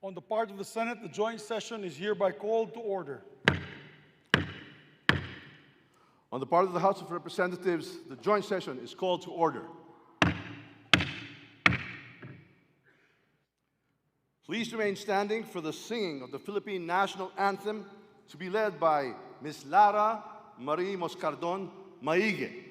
On the part of the Senate, the joint session is hereby called to order. On the part of the House of Representatives, the joint session is called to order. Please remain standing for the singing of the Philippine National Anthem to be led by Ms. Lara Marie Moscardon Maige.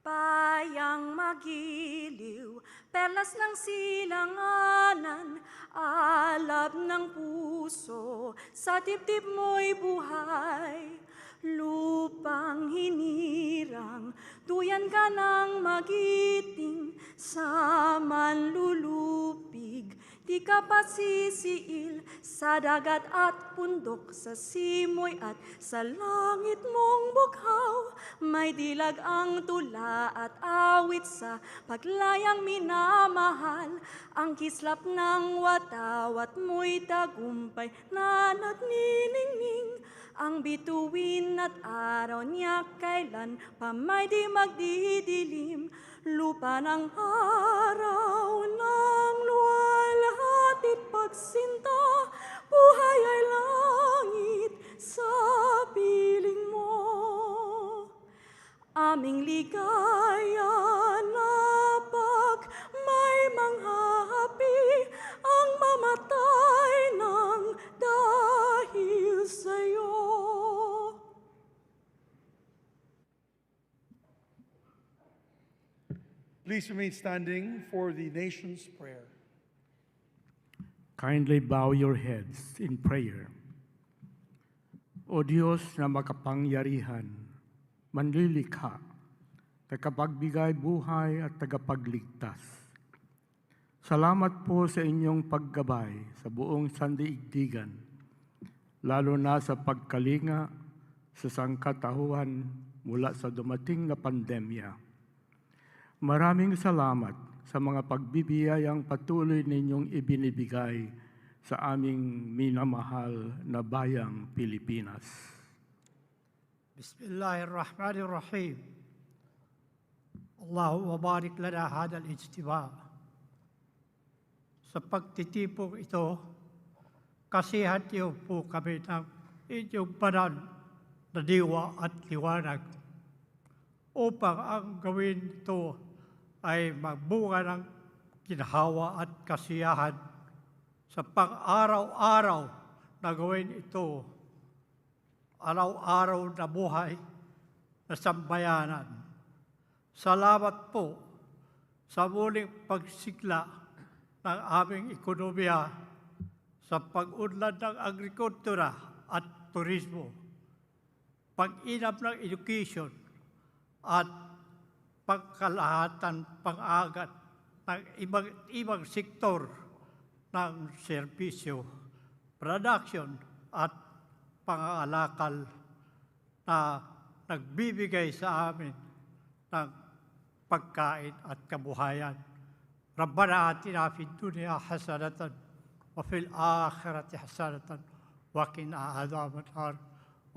Bayang magiliw, perlas ng silanganan, alab ng puso, sa dibdib mo'y buhay. Lupang hinirang, duyan ka ng magiting, sa manlulupig, di ka pasisiil, sa dagat at bundok, sa simoy at sa langit mong bughaw. May dilag ang tula at awit sa paglayang minamahal, ang kislap ng watawat mo'y tagumpay na nagniningning. Ang bituin at araw niya kailan pa may di magdidilim. Lupa ng araw ng luwalhatit pagsinta, buhay ay langit sa piling mo. Aming ligaya na pag may manghahapi, ang mamatay ng dahil sa'yo. Please remain standing for the nation's prayer. Kindly bow your heads in prayer. O Diyos na makapangyarihan, manlilikha, tagapagbigay buhay at tagapagligtas. Salamat po sa inyong paggabay sa buong sandaigdigan, lalo na sa pagkalinga sa sangkatauhan mula sa dumating na pandemya. Maraming salamat sa mga pagbibiyayang patuloy ninyong ibinibigay sa aming minamahal na bayang Pilipinas. Bismillahirrahmanirrahim. Allahumma barik lana hadal ijtima. Sa pagtitipong ito, kasihan niyo po kami ng inyong banal na diwa at liwanag upang ang gawin ito ay magbunga ng ginhawa at kasiyahan sa pang-araw-araw na gawin ito, araw-araw na buhay na sambayanan. Salamat po sa muling pagsigla ng aming ekonomiya sa pag-unlad ng agrikultura at turismo, pag-inam ng education at pagkalahatan pang-agat ng ibang sektor ng serbisyo, production at pangangalakal na nagbibigay sa amin ng pagkain at kabuhayan. Rabbana atina fid dunya hasanatan wa fil akhirati hasanatan wa qina adhaban nar.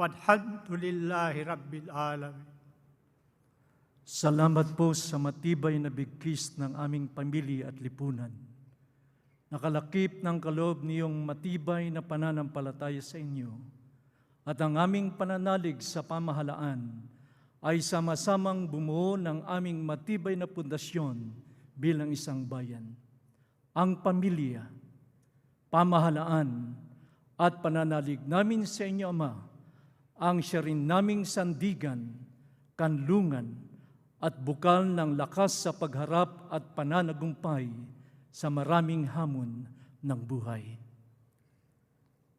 Walhamdulillahi rabbil alamin. Salamat po sa matibay na bigkis ng aming pamilya at lipunan. Nakalakip ng kaloob niyong matibay na pananampalataya sa inyo at ang aming pananalig sa pamahalaan ay sama-samang bumuo ng aming matibay na pundasyon bilang isang bayan. Ang pamilya, pamahalaan at pananalig namin sa inyo, Ama, ang siya rin naming sandigan, kanlungan, at bukal ng lakas sa pagharap at pananagumpay sa maraming hamon ng buhay.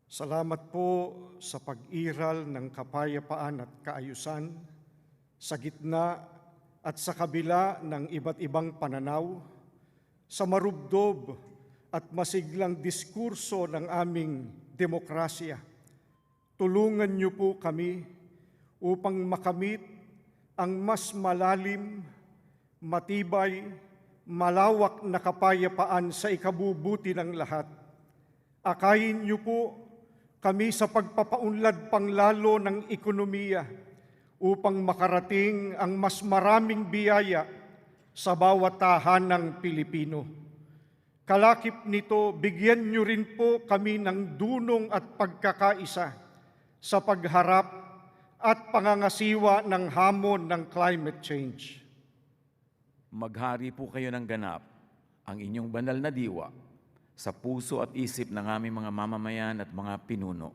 Salamat po sa pag-iral ng kapayapaan at kaayusan sa gitna at sa kabila ng iba't ibang pananaw, sa marubdob at masiglang diskurso ng aming demokrasya. Tulungan niyo po kami upang makamit ang mas malalim, matibay, malawak na kapayapaan sa ikabubuti ng lahat. Akayin niyo po kami sa pagpapaunlad panglalo ng ekonomiya upang makarating ang mas maraming biyaya sa bawat tahanang Pilipino. Kalakip nito, bigyan niyo rin po kami ng dunong at pagkakaisa sa pagharap at pangangasiwa ng hamon ng climate change. Maghari po kayo ng ganap ang inyong banal na diwa sa puso at isip ng aming mga mamamayan at mga pinuno,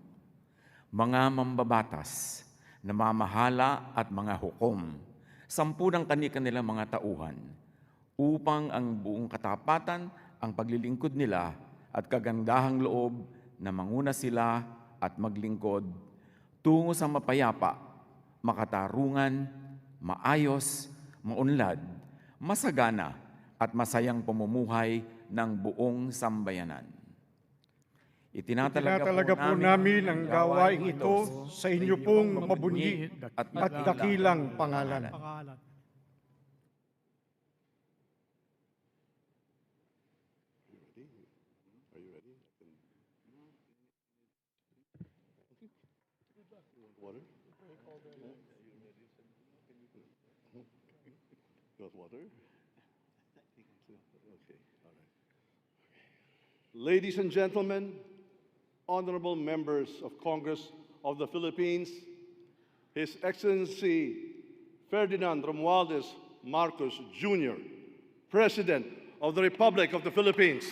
mga mambabatas, namamahala at mga hukom, 10 ng kanilang mga tauhan, upang ang buong katapatan, ang paglilingkod nila at kagandahang loob na manguna sila at maglingkod tungo sa mapayapa, makatarungan, maayos, maunlad, masagana at masayang pamumuhay ng buong sambayanan. Itinatalaga po namin ang gawain ito sa inyo pong mabunyi at dakilang pangalan. Ladies and gentlemen, honorable members of Congress of the Philippines, His Excellency Ferdinand Romualdez Marcos Jr., President of the Republic of the Philippines.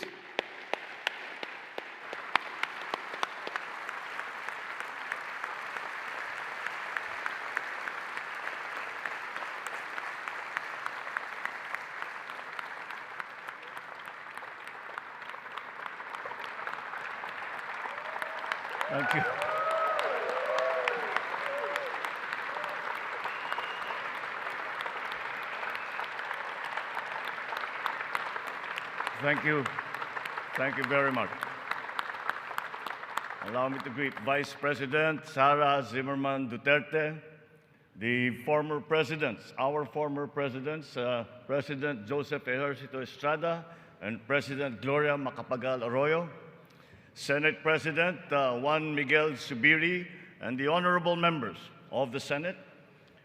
Thank you. Thank you. Thank you very much. Allow me to greet Vice President Sara Zimmerman Duterte, the former presidents, our former presidents, President Joseph Ejercito Estrada and President Gloria Macapagal Arroyo, Senate President Juan Miguel Zubiri, and the honorable members of the Senate,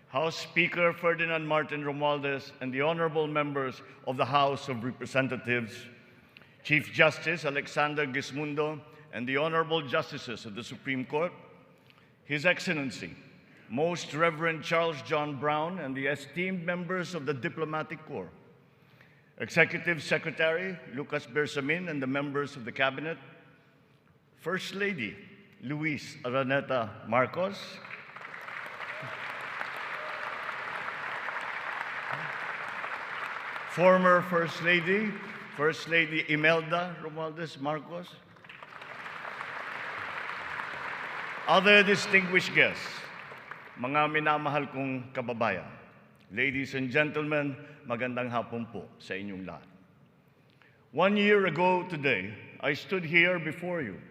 House Speaker Ferdinand Martin Romualdez, and the honorable members of the House of Representatives, Chief Justice Alexander Gismundo, and the honorable justices of the Supreme Court, His Excellency, Most Reverend Charles John Brown, and the esteemed members of the Diplomatic Corps, Executive Secretary Lucas Bersamin and the members of the Cabinet, First Lady Luis Araneta Marcos, former First Lady Imelda Romualdez Marcos, other distinguished guests, mga minamahal kong kababayan, ladies and gentlemen, magandang hapon po sa inyong lahat. 1 year ago today, I stood here before you,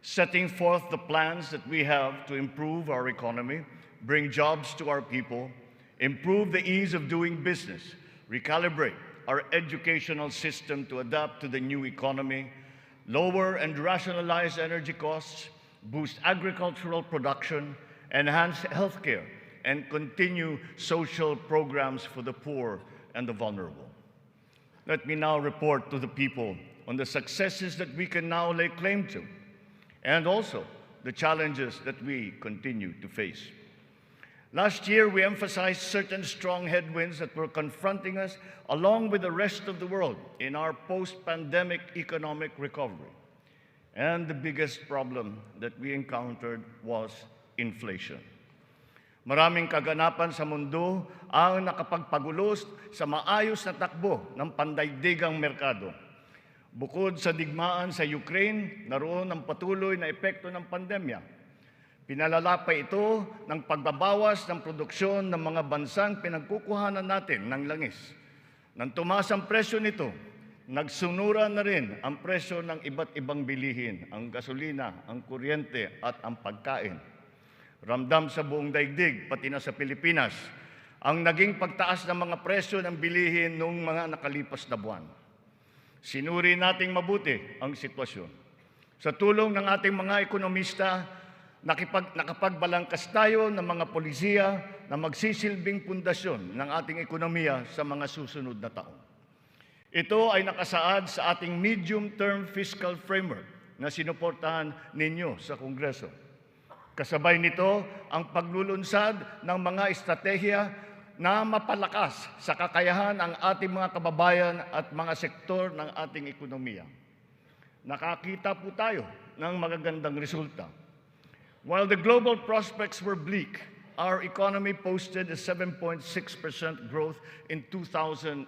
setting forth the plans that we have to improve our economy, bring jobs to our people, improve the ease of doing business, recalibrate our educational system to adapt to the new economy, lower and rationalize energy costs, boost agricultural production, enhance healthcare, and continue social programs for the poor and the vulnerable. Let me now report to the people on the successes that we can now lay claim to, and also the challenges that we continue to face. Last year, we emphasized certain strong headwinds that were confronting us along with the rest of the world in our post-pandemic economic recovery. And the biggest problem that we encountered was inflation. Maraming kaganapan sa mundo ang nakapagpagulos sa maayos na takbo ng pandaigdigang merkado. Bukod sa digmaan sa Ukraine, naroon ang patuloy na epekto ng pandemya. Pinalala pa ito ng pagbabawas ng produksyon ng mga bansang pinagkukuhanan natin ng langis. Nang tumaas ang presyo nito, nagsunura na rin ang presyo ng iba't ibang bilihin, ang gasolina, ang kuryente at ang pagkain. Ramdam sa buong daigdig, pati na sa Pilipinas, ang naging pagtaas ng mga presyo ng bilihin noong mga nakalipas na buwan. Sinuri nating mabuti ang sitwasyon. Sa tulong ng ating mga ekonomista, nakapagbalangkas tayo ng mga polisiya na magsisilbing pundasyon ng ating ekonomiya sa mga susunod na taon. Ito ay nakasaad sa ating medium-term fiscal framework na sinuportahan ninyo sa Kongreso. Kasabay nito ang paglulunsad ng mga estratehiya na mapalakas sa kakayahan ang ating mga kababayan at mga sektor ng ating ekonomiya. Nakakita po tayo ng magagandang resulta. While the global prospects were bleak, our economy posted a 7.6% growth in 2022,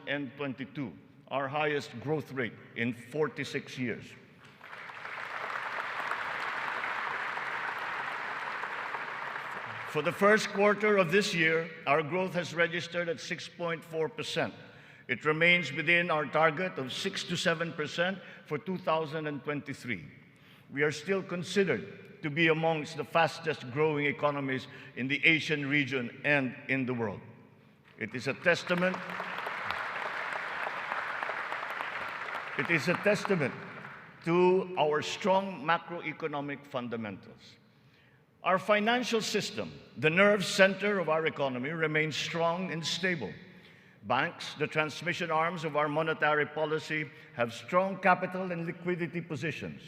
our highest growth rate in 46 years. For the first quarter of this year, our growth has registered at 6.4%. It remains within our target of 6 to 7% for 2023. We are still considered to be amongst the fastest growing economies in the Asian region and in the world. It is a testament to our strong macroeconomic fundamentals. Our financial system, the nerve center of our economy, remains strong and stable. Banks, the transmission arms of our monetary policy, have strong capital and liquidity positions.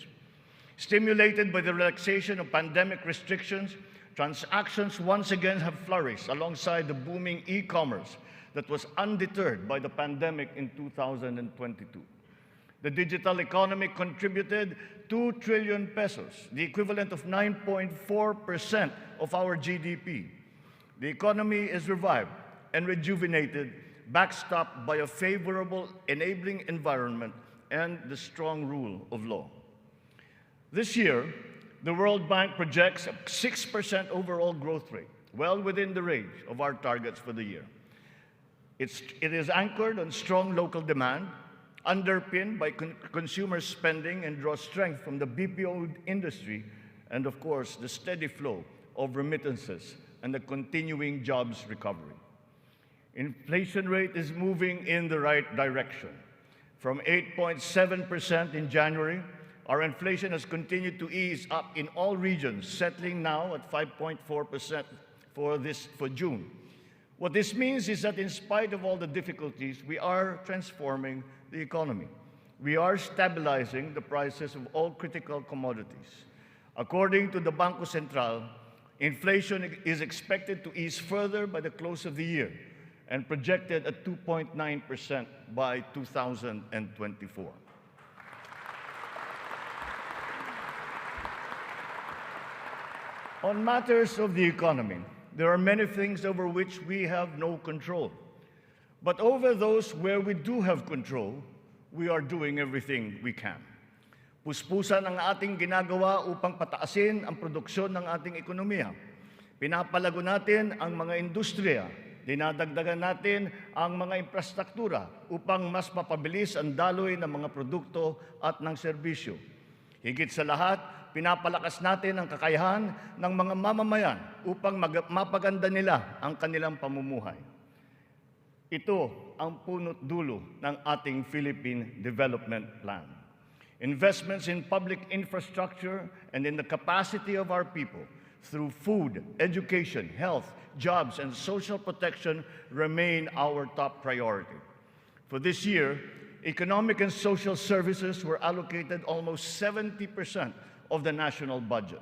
Stimulated by the relaxation of pandemic restrictions, transactions once again have flourished alongside the booming e-commerce that was undeterred by the pandemic in 2022. The digital economy contributed 2 trillion pesos, the equivalent of 9.4% of our GDP. The economy is revived and rejuvenated, backstopped by a favorable enabling environment and the strong rule of law. This year, the World Bank projects a 6% overall growth rate, well within the range of our targets for the year. It is anchored on strong local demand, underpinned by consumer spending, and draws strength from the BPO industry and, of course, the steady flow of remittances and the continuing jobs recovery. Inflation rate is moving in the right direction. From 8.7% in January, our inflation has continued to ease up in all regions, settling now at 5.4% for June. What this means is that in spite of all the difficulties, we are transforming the economy. We are stabilizing the prices of all critical commodities. According to the Bangko Sentral, inflation is expected to ease further by the close of the year and projected at 2.9% by 2024. On matters of the economy, there are many things over which we have no control. But over those where we do have control, we are doing everything we can. Puspusan ang ating ginagawa upang pataasin ang produksyon ng ating ekonomiya. Pinapalago natin ang mga industriya. Dinadagdagan natin ang mga infrastruktura upang mas mapabilis ang daloy ng mga produkto at ng serbisyo. Higit sa lahat, pinapalakas natin ang kakayahan ng mga mamamayan upang mapaganda nila ang kanilang pamumuhay. Ito ang punot dulo ng ating Philippine Development Plan. Investments in public infrastructure and in the capacity of our people through food, education, health, jobs, and social protection remain our top priority. For this year, economic and social services were allocated almost 70% of the national budget.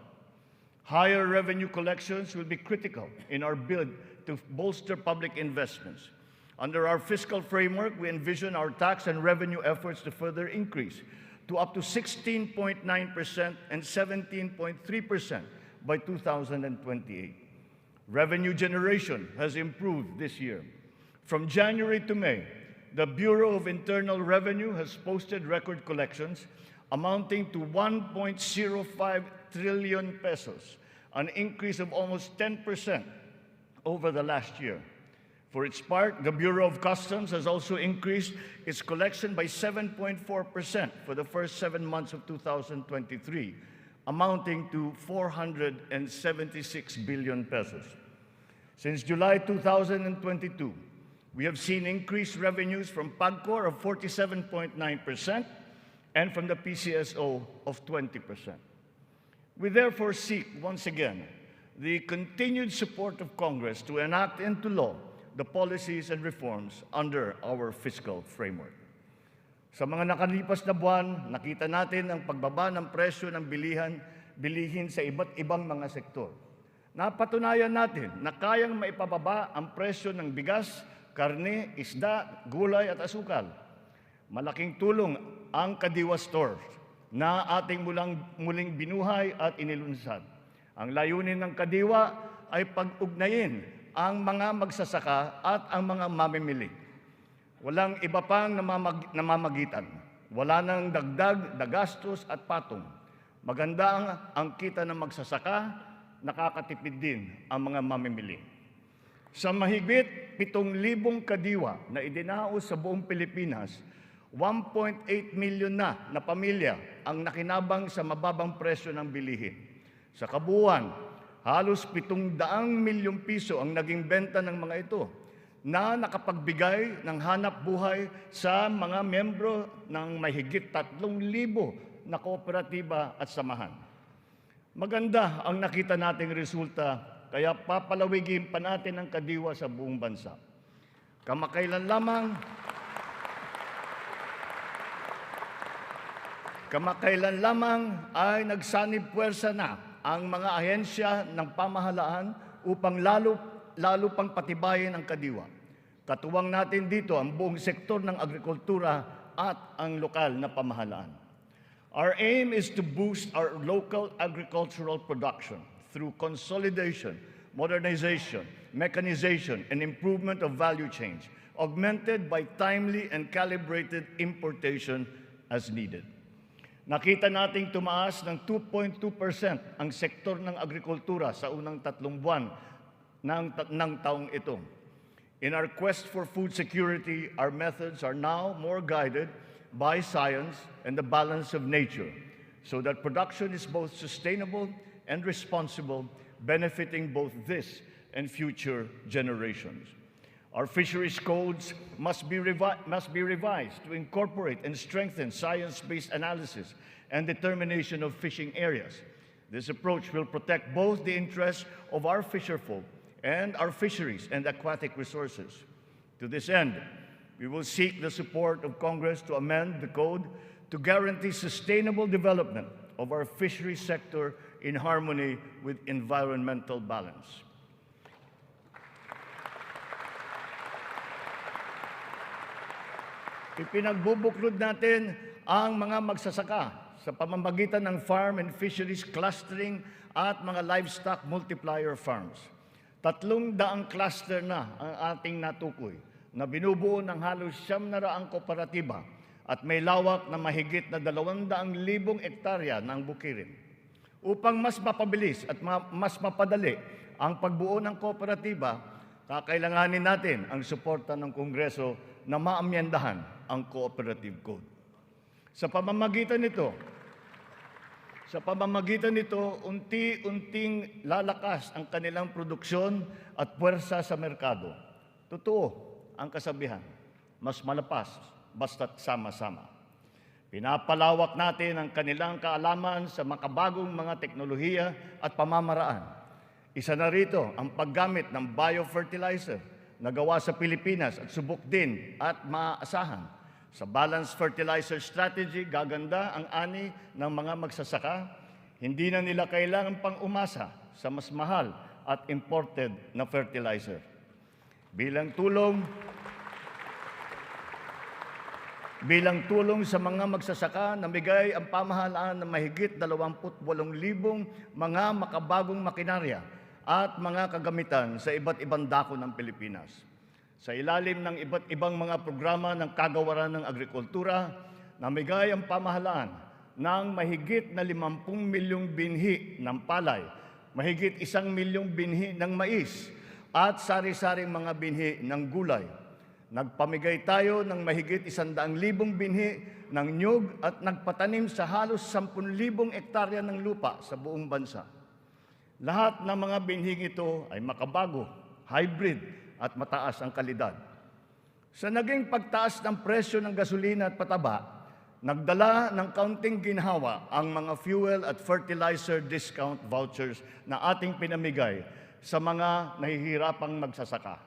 Higher revenue collections will be critical in our bid to bolster public investments. Under our fiscal framework, we envision our tax and revenue efforts to further increase to up to 16.9% and 17.3% by 2028. Revenue generation has improved this year. From January to May, the Bureau of Internal Revenue has posted record collections amounting to 1.05 trillion pesos, an increase of almost 10% over the last year. For its part, the Bureau of Customs has also increased its collection by 7.4% for the first 7 months of 2023, amounting to 476 billion pesos. Since July 2022, we have seen increased revenues from PAGCOR of 47.9% and from the PCSO of 20%. We therefore seek, once again, the continued support of Congress to enact into law the policies and reforms under our fiscal framework. Sa mga nakalipas na buwan, nakita natin ang pagbaba ng presyo ng bilihin sa iba't ibang mga sektor. Napatunayan natin na kayang maipababa ang presyo ng bigas, karne, isda, gulay at asukal. Malaking tulong ang Kadiwa Stores na ating muling binuhay at inilunsad. Ang layunin ng Kadiwa ay pag-ugnayin ang mga magsasaka at ang mga mamimili. Walang iba pang namamagitan. Wala nang dagdag, dagastos at patong. Maganda ang kita ng magsasaka, nakakatipid din ang mga mamimili. Sa mahigit 7,000 kadiwa na idinaos sa buong Pilipinas, 1.8 million na pamilya ang nakinabang sa mababang presyo ng bilihin. Sa kabuuan, halos 700 milyong piso ang naging benta ng mga ito na nakapagbigay ng hanap buhay sa mga membro ng mahigit 3,000 na kooperatiba at samahan. Maganda ang nakita nating resulta, kaya papalawigin pa natin ang Kadiwa sa buong bansa. Kamakailan lamang ay nagsanib puwersa na ang mga ahensya ng pamahalaan upang lalo pang patibayin ang Kadiwa. Katuwang natin dito ang buong sektor ng agrikultura at ang lokal na pamahalaan. Our aim is to boost our local agricultural production through consolidation, modernization, mechanization, and improvement of value chains, augmented by timely and calibrated importation as needed. Nakita nating tumaas ng 2.2% ang sektor ng agrikultura sa unang 3 buwan ng taong ito. In our quest for food security, our methods are now more guided by science and the balance of nature, so that production is both sustainable and responsible, benefiting both this and future generations. Our fisheries codes must be revised to incorporate and strengthen science-based analysis and determination of fishing areas. This approach will protect both the interests of our fisherfolk and our fisheries and aquatic resources. To this end, we will seek the support of Congress to amend the code to guarantee sustainable development of our fisheries sector in harmony with environmental balance. Ipinagbubuklod natin ang mga magsasaka sa pamamagitan ng farm and fisheries clustering at mga livestock multiplier farms. 300 cluster na ang ating natukoy na binubuo ng halos 700 kooperatiba at may lawak na mahigit na 200,000 hektarya ng bukirin. Upang mas mapabilis at mas mapadali ang pagbuo ng kooperatiba, kakailanganin natin ang suporta ng Kongreso na maamyendahan ang Cooperative Code. Sa pamamagitan nito, unti-unting lalakas ang kanilang produksyon at puwersa sa merkado. Totoo ang kasabihan, mas malapas basta't sama-sama. Pinapalawak natin ang kanilang kaalaman sa makabagong mga teknolohiya at pamamaraan. Isa na rito ang paggamit ng biofertilizer na gawa sa Pilipinas at subok din at maaasahan. Sa balanced fertilizer strategy, gaganda ang ani ng mga magsasaka. Hindi na nila kailangan pang umasa sa mas mahal at imported na fertilizer. Bilang tulong sa mga magsasaka, namigay ang pamahalaan ng mahigit 28,000 mga makabagong makinarya at mga kagamitan sa iba't ibang dako ng Pilipinas. Sa ilalim ng iba't ibang mga programa ng kagawaran ng agrikultura, namigay ang pamahalaan ng mahigit na 50 milyong binhi ng palay, mahigit 1 milyong binhi ng mais, at sari-saring mga binhi ng gulay. Nagpamigay tayo ng mahigit 100,000 binhi ng nyug at nagpatanim sa halos 10,000 hektarya ng lupa sa buong bansa. Lahat ng mga binhing ito ay makabago, hybrid, at mataas ang kalidad. Sa naging pagtaas ng presyo ng gasolina at pataba, nagdala ng kaunting ginhawa ang mga fuel at fertilizer discount vouchers na ating pinamigay sa mga nahihirapang magsasaka.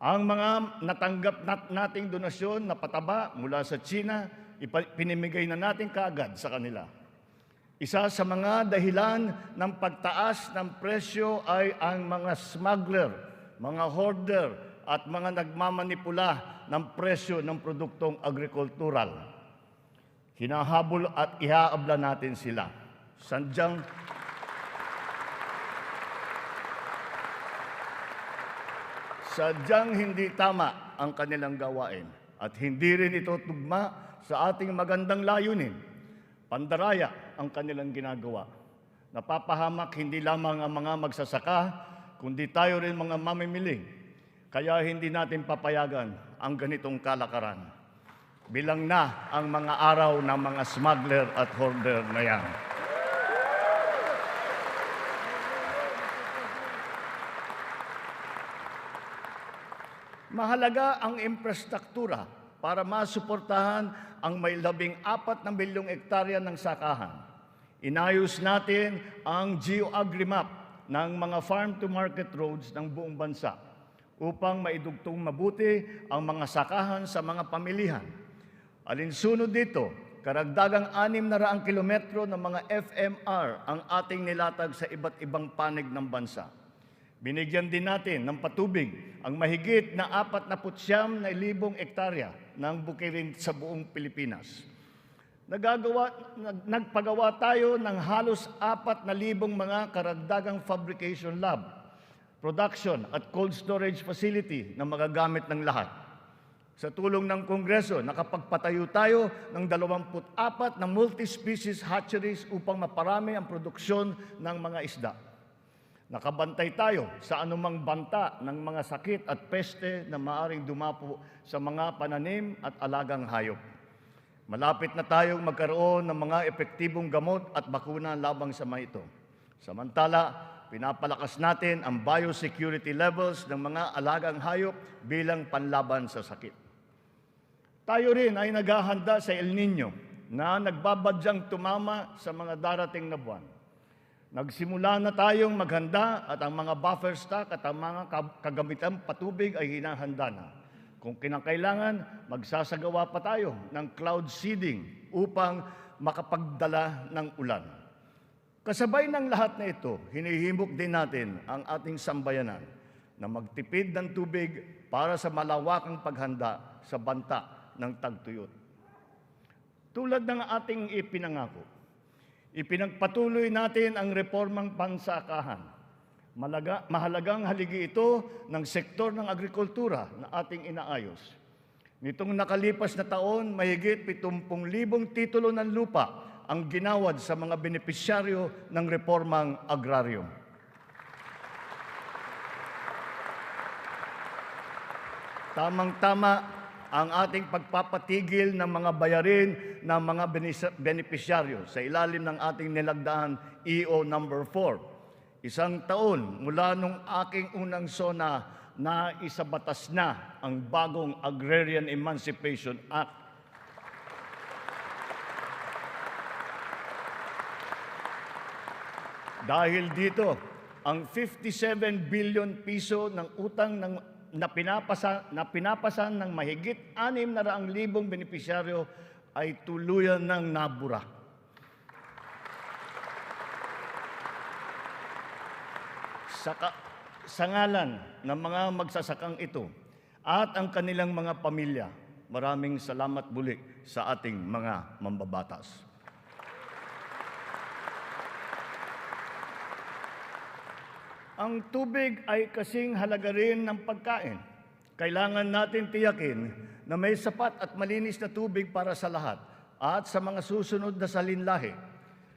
Ang mga natanggap nating donasyon na pataba mula sa China, pinimigay na natin kaagad sa kanila. Isa sa mga dahilan ng pagtaas ng presyo ay ang mga smuggler, mga hoarder at mga nagmamanipula ng presyo ng produktong agrikultural. Hinahabol at ihaabla natin sila. Sadyang hindi tama ang kanilang gawain at hindi rin ito tugma sa ating magandang layunin. Pandaraya ang kanilang ginagawa. Napapahamak hindi lamang ang mga magsasaka, kundi tayo rin mga mamimili. Kaya hindi natin papayagan ang ganitong kalakaran. Bilang na ang mga araw ng mga smuggler at hoarder na yan. Mahalaga ang infrastruktura para masuportahan ang may 14 na milyong hektarya ng sakahan. Inayos natin ang geo-agri-map ng mga farm-to-market roads ng buong bansa upang maidugtong mabuti ang mga sakahan sa mga pamilihan. Alinsunod dito, karagdagang 600 kilometro ng mga FMR ang ating nilatag sa iba't ibang panig ng bansa. Binigyan din natin ng patubig ang mahigit na 49,000 hektarya ng bukirin sa buong Pilipinas. Nagpagawa tayo ng halos 4,000 mga karagdagang fabrication lab, production at cold storage facility na magagamit ng lahat. Sa tulong ng Kongreso, nakapagpatayo tayo ng 24 na multi-species hatcheries upang maparami ang produksyon ng mga isda. Nakabantay tayo sa anumang banta ng mga sakit at peste na maaring dumapo sa mga pananim at alagang hayop. Malapit na tayong magkaroon ng mga epektibong gamot at bakuna labang sa mga ito. Samantala, pinapalakas natin ang biosecurity levels ng mga alagang hayop bilang panlaban sa sakit. Tayo rin ay naghahanda sa El Nino na nagbabadyang tumama sa mga darating na buwan. Nagsimula na tayong maghanda at ang mga buffer stock at ang mga kagamitang patubig ay hinahanda na. Kung kinakailangan, magsasagawa pa tayo ng cloud seeding upang makapagdala ng ulan. Kasabay ng lahat na ito, hinihimok din natin ang ating sambayanan na magtipid ng tubig para sa malawakang paghanda sa banta ng tagtuyot. Tulad ng ating ipinangako, ipinagpatuloy natin ang reformang pansakahan. Mahalagang haligi ito ng sektor ng agrikultura na ating inaayos. Nitong nakalipas na taon, mahigit 70,000 titulo ng lupa ang ginawad sa mga benepisyaryo ng reformang agraryo. Tamang-tama ang ating pagpapatigil ng mga bayarin ng mga benepisyaryo sa ilalim ng ating nilagdaan EO number 4. Isang taon mula nung aking unang SONA na isabatas na ang bagong Agrarian Emancipation Act. Dahil dito, ang 57 billion piso ng utang na pinapasan ng mahigit 600,000 benepisyaryo ay tuluyan ng nabura. Sa ngalan ng mga magsasakang ito at ang kanilang mga pamilya, maraming salamat muli sa ating mga mambabatas. Ang tubig ay kasing halaga rin ng pagkain. Kailangan natin tiyakin na may sapat at malinis na tubig para sa lahat at sa mga susunod na salinlahi.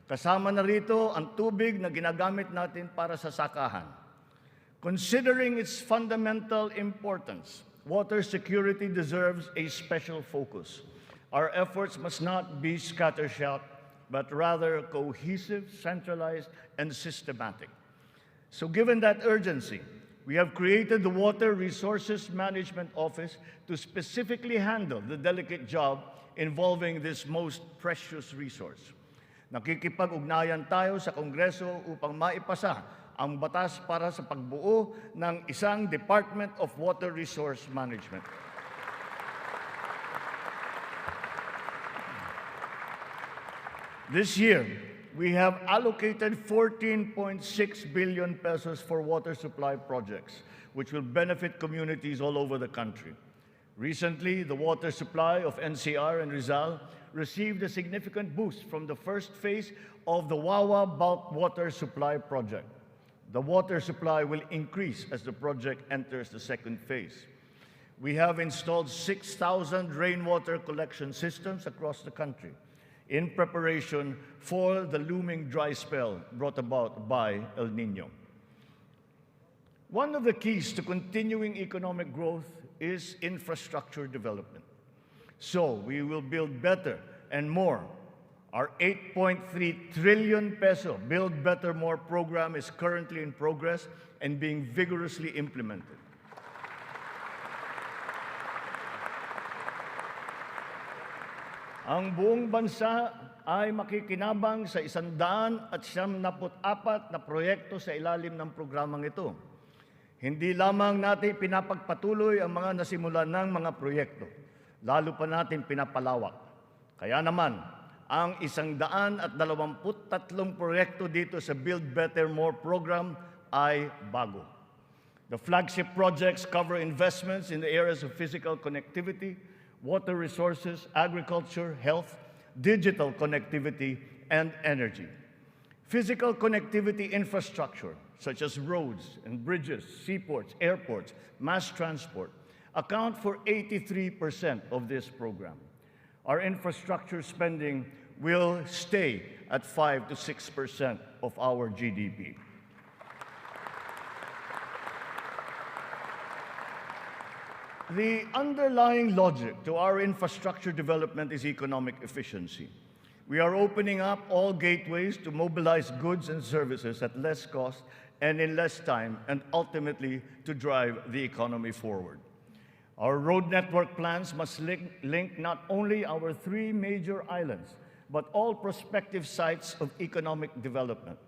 Kasama na rito ang tubig na ginagamit natin para sa sakahan. Considering its fundamental importance, water security deserves a special focus. Our efforts must not be scattershot, but rather cohesive, centralized, and systematic. So given that urgency, we have created the Water Resources Management Office to specifically handle the delicate job involving this most precious resource. Nakikipag-ugnayan tayo sa Kongreso upang maipasa ang batas para sa pagbuo ng isang Department of Water Resource Management. This year, we have allocated 14.6 billion pesos for water supply projects, which will benefit communities all over the country. Recently, the water supply of NCR and Rizal received a significant boost from the first phase of the Wawa Bulk Water Supply Project. The water supply will increase as the project enters the second phase. We have installed 6,000 rainwater collection systems across the country in preparation for the looming dry spell brought about by El Nino. One of the keys to continuing economic growth is infrastructure development. So we will build better and more. Our 8.3 trillion peso Build Better More program is currently in progress and being vigorously implemented. Ang buong bansa ay makikinabang sa 174 na proyekto sa ilalim ng programang ito. Hindi lamang natin pinapagpatuloy ang mga nasimulan ng mga proyekto, lalo pa natin pinapalawak. Kaya naman, ang 123 proyekto dito sa Build Better More program ay bago. The flagship projects cover investments in the areas of physical connectivity, water resources, agriculture, health, digital connectivity, and energy. Physical connectivity infrastructure, such as roads and bridges, seaports, airports, mass transport, account for 83% of this program. Our infrastructure spending will stay at 5 to 6% of our GDP. The underlying logic to our infrastructure development is economic efficiency. We are opening up all gateways to mobilize goods and services at less cost and in less time, and ultimately to drive the economy forward. Our road network plans must link not only our 3 major islands, but all prospective sites of economic development.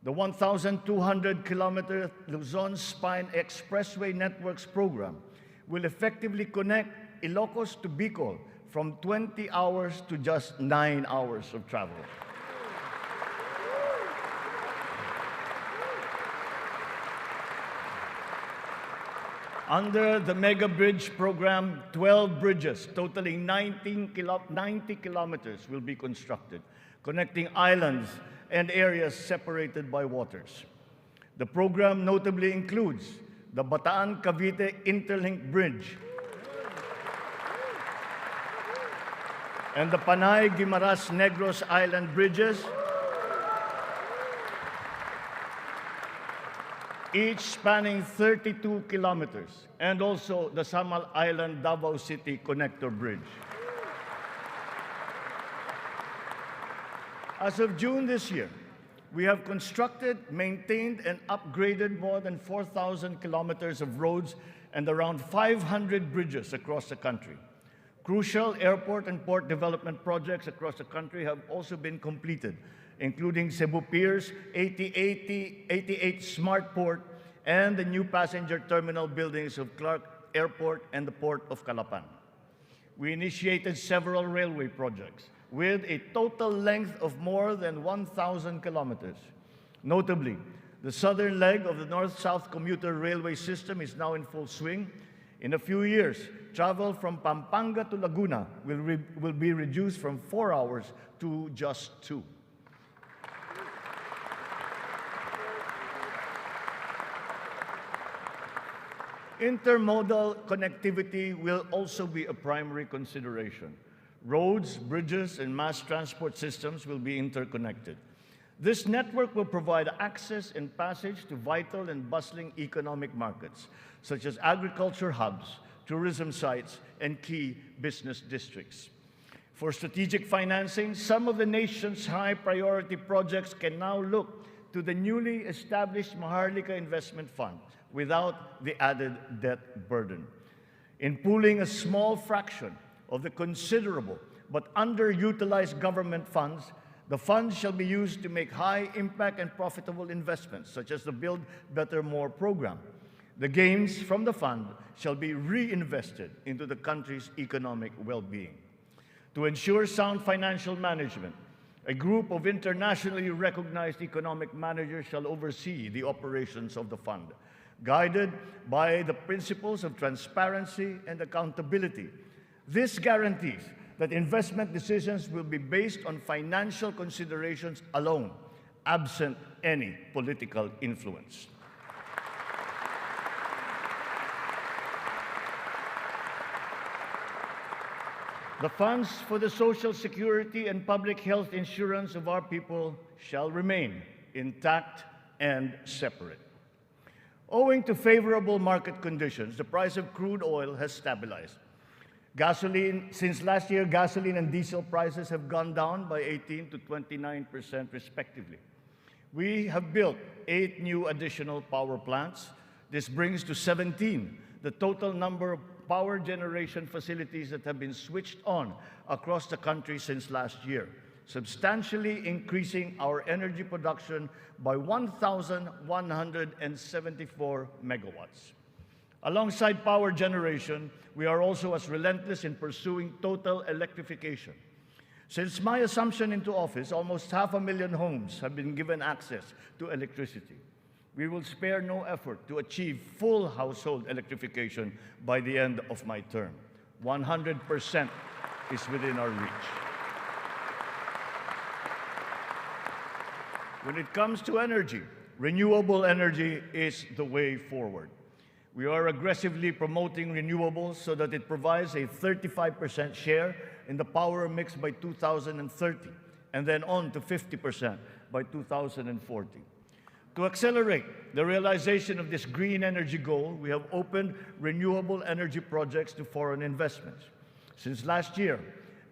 The 1,200-kilometer Luzon Spine Expressway Networks program will effectively connect Ilocos to Bicol from 20 hours to just 9 hours of travel. Under the Mega Bridge program, 12 bridges totaling 90 kilometers will be constructed, connecting islands and areas separated by waters. The program notably includes the Bataan-Cavite Interlink Bridge and the Panay-Guimaras-Negros Island bridges, each spanning 32 kilometers, and also the Samal Island Davao City Connector Bridge. As of June this year, we have constructed, maintained, and upgraded more than 4,000 kilometers of roads and around 500 bridges across the country. Crucial airport and port development projects across the country have also been completed, including Cebu Pier's 88 Smart Port and the new passenger terminal buildings of Clark Airport and the Port of Calapan. We initiated several railway projects with a total length of more than 1,000 kilometers. Notably, the southern leg of the North-South commuter railway system is now in full swing. In a few years, travel from Pampanga to Laguna will be reduced from 4 hours to just 2. Intermodal connectivity will also be a primary consideration. Roads, bridges, and mass transport systems will be interconnected. This network will provide access and passage to vital and bustling economic markets, such as agriculture hubs, tourism sites, and key business districts. For strategic financing, some of the nation's high-priority projects can now look to the newly established Maharlika Investment Fund without the added debt burden. In pooling a small fraction of the considerable but underutilized government funds, the funds shall be used to make high-impact and profitable investments, such as the Build Better More program. The gains from the fund shall be reinvested into the country's economic well-being. To ensure sound financial management, a group of internationally recognized economic managers shall oversee the operations of the fund, guided by the principles of transparency and accountability. This guarantees that investment decisions will be based on financial considerations alone, absent any political influence. The funds for the social security and public health insurance of our people shall remain intact and separate. Owing to favorable market conditions, the price of crude oil has stabilized. Since last year, gasoline and diesel prices have gone down by 18% to 29% respectively. We have built 8 new additional power plants. This brings to 17 the total number of power generation facilities that have been switched on across the country since last year, substantially increasing our energy production by 1,174 megawatts. Alongside power generation, we are also as relentless in pursuing total electrification. Since my assumption into office, almost 500,000 homes have been given access to electricity. We will spare no effort to achieve full household electrification by the end of my term. 100% is within our reach. When it comes to energy, renewable energy is the way forward. We are aggressively promoting renewables so that it provides a 35% share in the power mix by 2030, and then on to 50% by 2040. To accelerate the realization of this green energy goal, we have opened renewable energy projects to foreign investments. Since last year,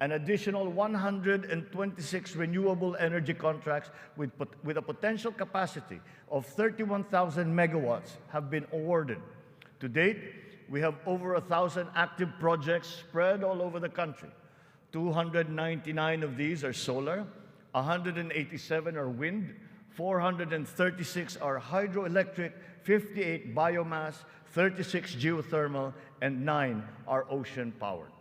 an additional 126 renewable energy contracts with a potential capacity of 31,000 megawatts have been awarded. To date, we have over 1,000 active projects spread all over the country. 299 of these are solar, 187 are wind, 436 are hydroelectric, 58 biomass, 36 geothermal, and 9 are ocean-powered.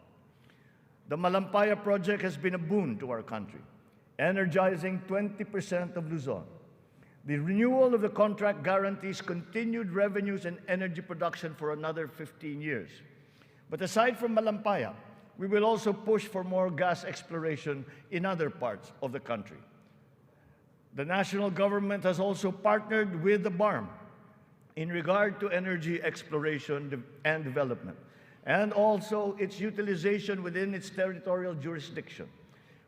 The Malampaya project has been a boon to our country, energizing 20% of Luzon. The renewal of the contract guarantees continued revenues and energy production for another 15 years. But aside from Malampaya, we will also push for more gas exploration in other parts of the country. The national government has also partnered with the BARM in regard to energy exploration and development, and also its utilization within its territorial jurisdiction.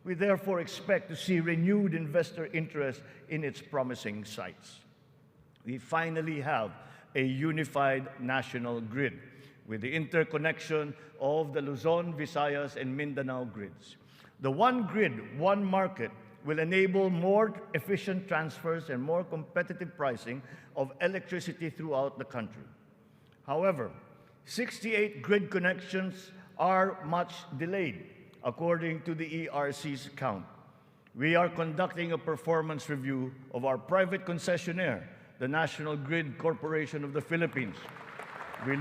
We therefore expect to see renewed investor interest in its promising sites. We finally have a unified national grid with the interconnection of the Luzon, Visayas, and Mindanao grids. The one grid, one market will enable more efficient transfers and more competitive pricing of electricity throughout the country. However, 68 grid connections are much delayed, according to the ERC's count. We are conducting a performance review of our private concessionaire, the National Grid Corporation of the Philippines. We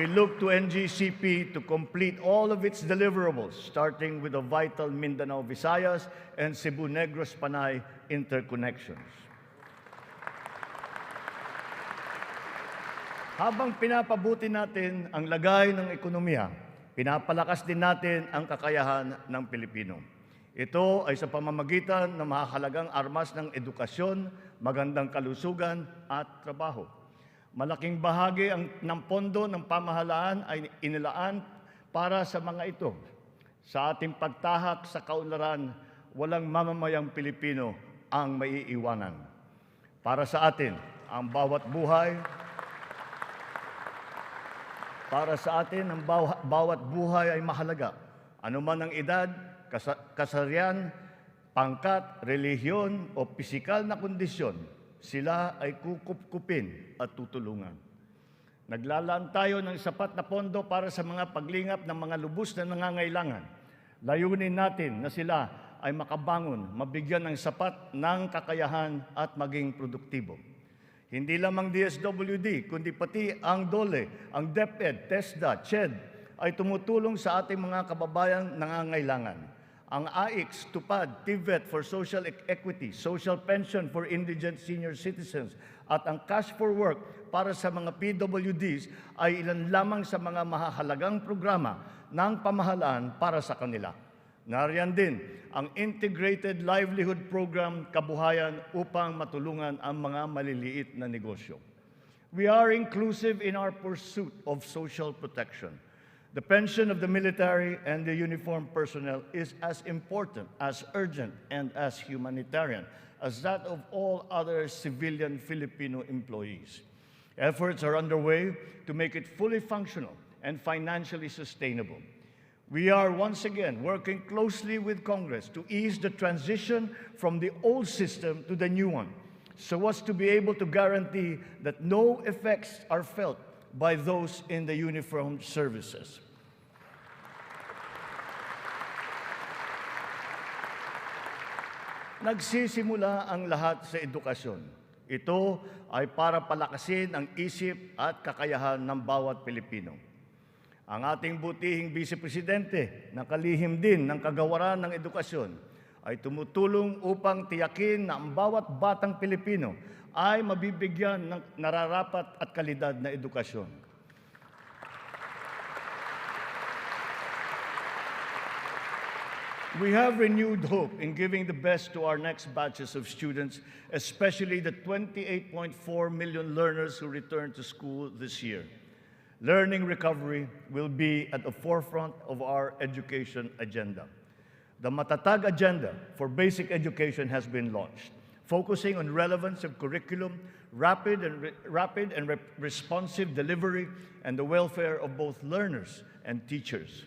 look to NGCP to complete all of its deliverables, starting with the vital Mindanao, Visayas, and Cebu Negros Panay interconnections. Habang pinapabuti natin ang lagay ng ekonomiya, pinapalakas din natin ang kakayahan ng Pilipino. Ito ay sa pamamagitan ng mahalagang armas ng edukasyon, magandang kalusugan at trabaho. Malaking bahagi ng pondo ng pamahalaan ay inilaan para sa mga ito. Sa ating pagtahak sa kaunlaran, walang mamamayang Pilipino ang maiiwanan. Para sa atin, ang bawat buhay ay mahalaga. Ano man ang edad, kasarian, pangkat, relihiyon o pisikal na kondisyon, sila ay kukupkupin at tutulungan. Naglalaan tayo ng sapat na pondo para sa mga paglingap ng mga lubos na nangangailangan. Layunin natin na sila ay makabangon, mabigyan ng sapat ng kakayahan at maging produktibo. Hindi lamang DSWD, kundi pati ang DOLE, ang DepEd, TESDA, CHED ay tumutulong sa ating mga kababayang nangangailangan. Ang AIX, TUPAD, TVET for Social Equity, Social Pension for Indigent Senior Citizens, at ang Cash for Work para sa mga PWDs ay ilan lamang sa mga mahahalagang programa ng pamahalaan para sa kanila. Nariyan din ang Integrated Livelihood Program Kabuhayan upang matulungan ang mga maliliit na negosyo. We are inclusive in our pursuit of social protection. The pension of the military and the uniformed personnel is as important, as urgent, and as humanitarian as that of all other civilian Filipino employees. Efforts are underway to make it fully functional and financially sustainable. We are once again working closely with Congress to ease the transition from the old system to the new one, so as to be able to guarantee that no effects are felt by those in the uniformed services. Nagsisimula ang lahat sa edukasyon. Ito ay para palakasin ang isip at kakayahan ng bawat Pilipino. Ang ating butihing Vice Presidente, na kalihim din ng kagawaran ng edukasyon, ay tumutulong upang tiyakin na ang bawat batang Pilipino ay mabibigyan ng nararapat at kalidad na edukasyon. We have renewed hope in giving the best to our next batches of students, especially the 28.4 million learners who return to school this year. Learning recovery will be at the forefront of our education agenda. The Matatag Agenda for Basic Education has been launched, focusing on relevance of curriculum, rapid and responsive delivery, and the welfare of both learners and teachers.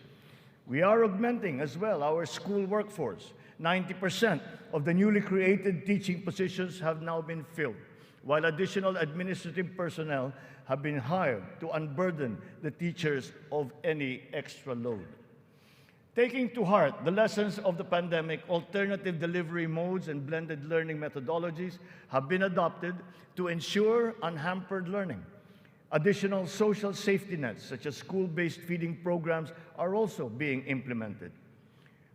We are augmenting as well our school workforce. 90% of the newly created teaching positions have now been filled, while additional administrative personnel have been hired to unburden the teachers of any extra load. Taking to heart the lessons of the pandemic, alternative delivery modes and blended learning methodologies have been adopted to ensure unhampered learning. Additional social safety nets, such as school-based feeding programs, are also being implemented.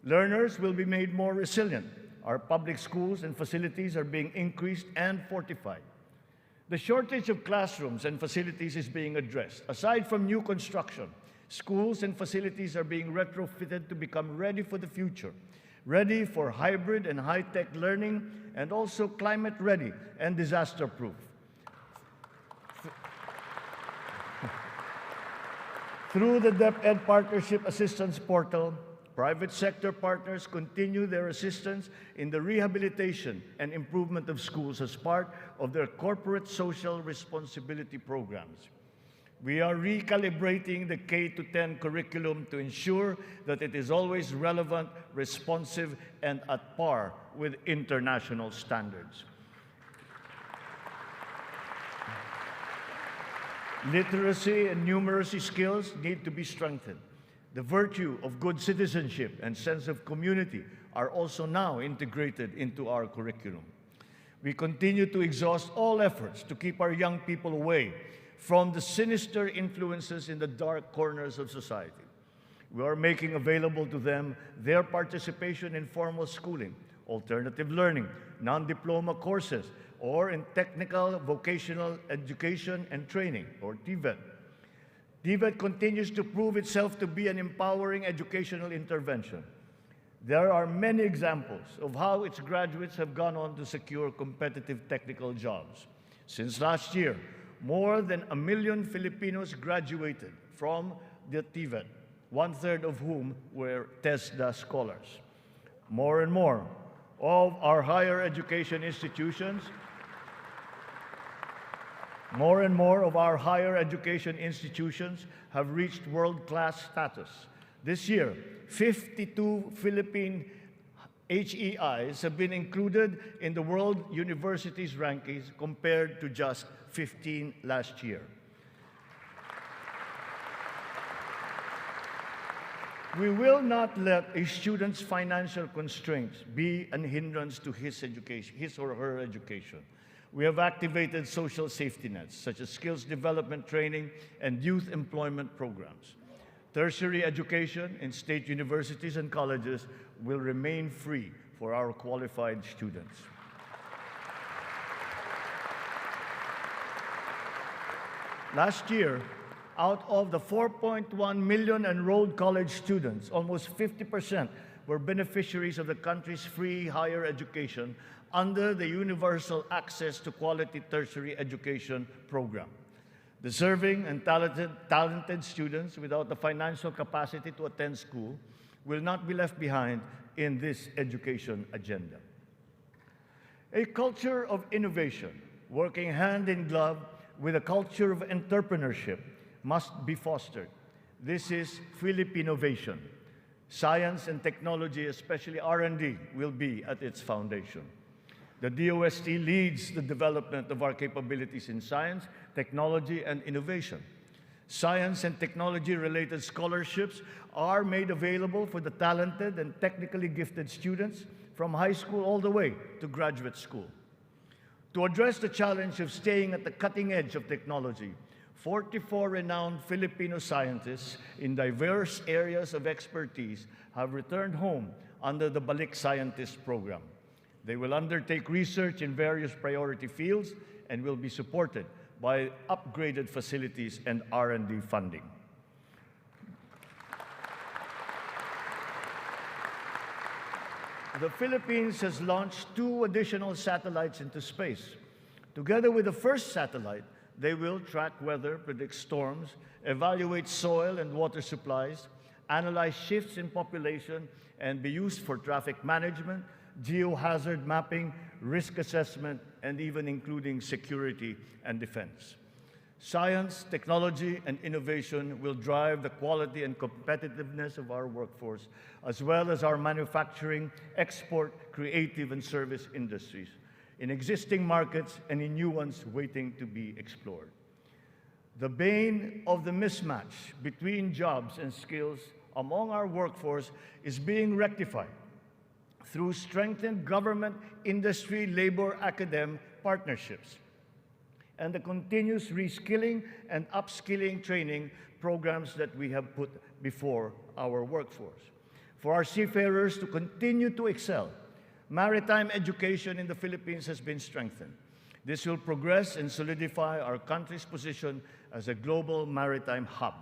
Learners will be made more resilient. Our public schools and facilities are being increased and fortified. The shortage of classrooms and facilities is being addressed. Aside from new construction, schools and facilities are being retrofitted to become ready for the future, ready for hybrid and high-tech learning, and also climate-ready and disaster-proof. Through the DepEd Partnership Assistance Portal, private sector partners continue their assistance in the rehabilitation and improvement of schools as part of their corporate social responsibility programs. We are recalibrating the K-10 curriculum to ensure that it is always relevant, responsive, and at par with international standards. Literacy and numeracy skills need to be strengthened. The virtue of good citizenship and sense of community are also now integrated into our curriculum. We continue to exhaust all efforts to keep our young people away from the sinister influences in the dark corners of society. We are making available to them their participation in formal schooling, alternative learning, non-diploma courses, or in technical vocational education and training, or TVET. TVET continues to prove itself to be an empowering educational intervention. There are many examples of how its graduates have gone on to secure competitive technical jobs. Since last year, more than 1 million Filipinos graduated from the TVET, one-third of whom were TESDA scholars. More and more of our higher education institutions have reached world-class status. This year, 52 Philippine HEIs have been included in the World Universities rankings compared to just 15 last year. We will not let a student's financial constraints be an hindrance to his or her education. We have activated social safety nets, such as skills development training and youth employment programs. Tertiary education in state universities and colleges will remain free for our qualified students. Last year, out of the 4.1 million enrolled college students, almost 50% were beneficiaries of the country's free higher education under the Universal Access to Quality Tertiary Education program. Deserving and talented students without the financial capacity to attend school will not be left behind in this education agenda. A culture of innovation, working hand in glove with a culture of entrepreneurship, must be fostered. This is Philippinovation. Science and technology, especially R&D, will be at its foundation. The DOST leads the development of our capabilities in science, technology, and innovation. Science and technology-related scholarships are made available for the talented and technically gifted students from high school all the way to graduate school. To address the challenge of staying at the cutting edge of technology, 44 renowned Filipino scientists in diverse areas of expertise have returned home under the Balik Scientist program. They will undertake research in various priority fields and will be supported by upgraded facilities and R&D funding. The Philippines has launched 2 additional satellites into space. Together with the first satellite, they will track weather, predict storms, evaluate soil and water supplies, analyze shifts in population, and be used for traffic management, geohazard mapping, risk assessment, and even including security and defense. Science, technology, and innovation will drive the quality and competitiveness of our workforce, as well as our manufacturing, export, creative, and service industries, in existing markets and in new ones waiting to be explored. The bane of the mismatch between jobs and skills among our workforce is being rectified through strengthened government, industry, labor, academic partnerships, and the continuous reskilling and upskilling training programs that we have put before our workforce. For our seafarers to continue to excel, maritime education in the Philippines has been strengthened. This will progress and solidify our country's position as a global maritime hub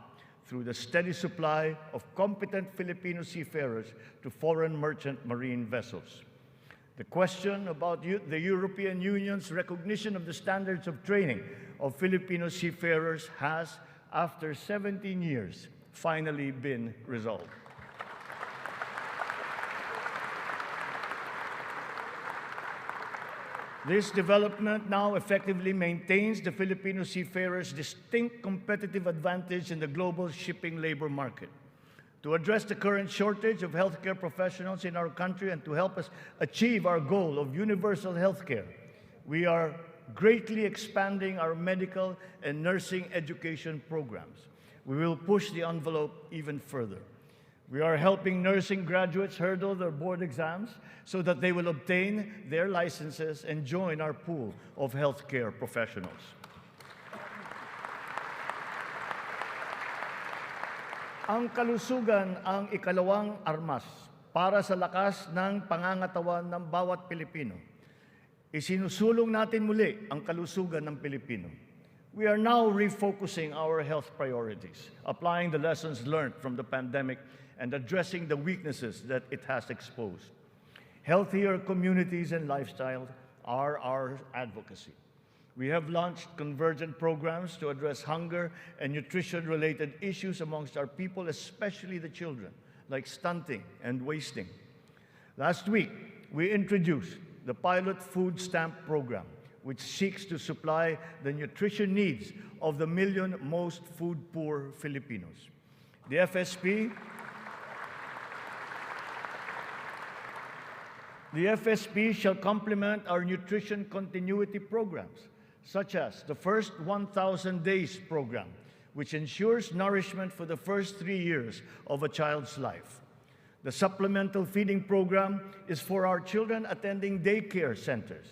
through the steady supply of competent Filipino seafarers to foreign merchant marine vessels. The question about the European Union's recognition of the standards of training of Filipino seafarers has, after 17 years, finally been resolved. This development now effectively maintains the Filipino seafarers' distinct competitive advantage in the global shipping labor market. To address the current shortage of healthcare professionals in our country and to help us achieve our goal of universal healthcare, we are greatly expanding our medical and nursing education programs. We will push the envelope even further. We are helping nursing graduates hurdle their board exams so that they will obtain their licenses and join our pool of healthcare professionals. Ang kalusugan ang ikalawang armas para sa lakas ng pangangatawan ng bawat Pilipino. Isinusulong natin muli ang kalusugan ng Pilipino. We are now refocusing our health priorities, applying the lessons learned from the pandemic and addressing the weaknesses that it has exposed. Healthier communities and lifestyles are our advocacy. We have launched convergent programs to address hunger and nutrition-related issues amongst our people, especially the children, like stunting and wasting. Last week, we introduced the pilot food stamp program, which seeks to supply the nutrition needs of the 1 million most food-poor Filipinos. The FSP shall complement our nutrition continuity programs, such as the First 1,000 Days program, which ensures nourishment for the first 3 years of a child's life. The supplemental feeding program is for our children attending daycare centers.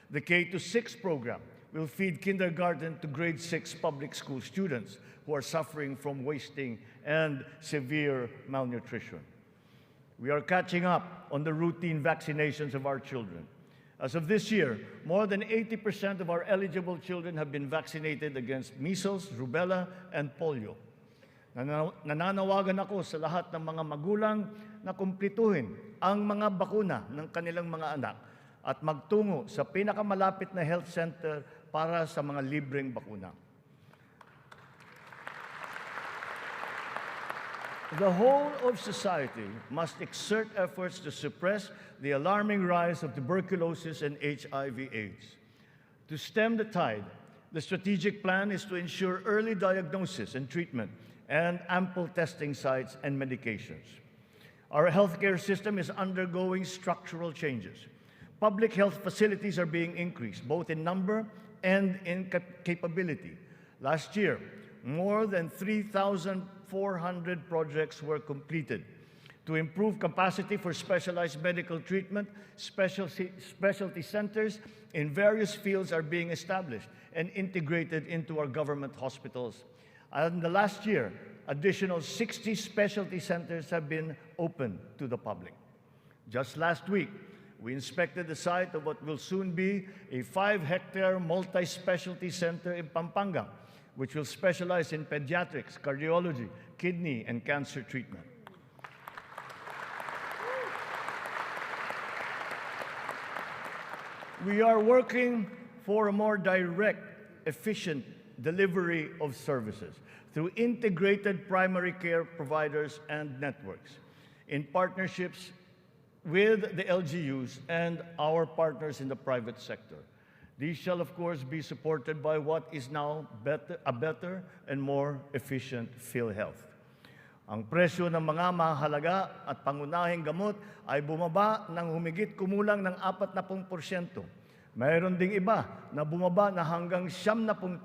The K-6 program will feed kindergarten to grade 6 public school students who are suffering from wasting and severe malnutrition. We are catching up on the routine vaccinations of our children. As of this year, more than 80% of our eligible children have been vaccinated against measles, rubella, and polio. Nananawagan ako sa lahat ng mga magulang na kumplituhin ang mga bakuna ng kanilang mga anak at magtungo sa pinakamalapit na health center para sa mga libreng bakuna. The whole of society must exert efforts to suppress the alarming rise of tuberculosis and HIV/AIDS. To stem the tide, the strategic plan is to ensure early diagnosis and treatment and ample testing sites and medications. Our healthcare system is undergoing structural changes. Public health facilities are being increased, both in number and in capability. Last year, more than 3,400 projects were completed. To improve capacity for specialized medical treatment, specialty centers in various fields are being established and integrated into our government hospitals. And in the last year, additional 60 specialty centers have been opened to the public. Just last week, we inspected the site of what will soon be a 5-hectare multi-specialty center in Pampanga, which will specialize in pediatrics, cardiology, kidney, and cancer treatment. We are working for a more direct, efficient delivery of services through integrated primary care providers and networks in partnerships with the LGUs and our partners in the private sector. These shall, of course, be supported by what is now a better and more efficient PhilHealth. Ang presyo ng mga mahalaga at pangunahing gamot ay bumaba ng humigit kumulang ng 40%. Mayroon ding iba na bumaba na hanggang 70%.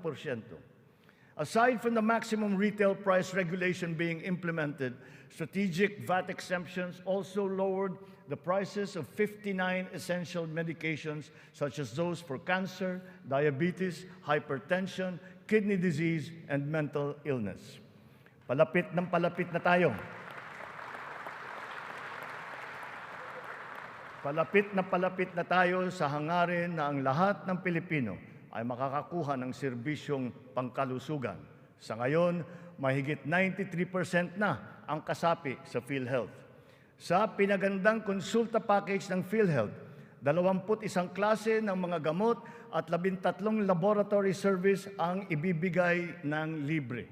Aside from the maximum retail price regulation being implemented, strategic VAT exemptions also lowered the prices of 59 essential medications such as those for cancer, diabetes, hypertension, kidney disease, and mental illness. Palapit na tayo. Palapit na tayo sa hangarin na ang lahat ng Pilipino ay makakakuha ng serbisyong pangkalusugan. Sa ngayon, mahigit 93% na ang kasapi sa PhilHealth. Sa pinagandang konsulta package ng PhilHealth, 21 klase ng mga gamot at 13 laboratory service ang ibibigay ng libre.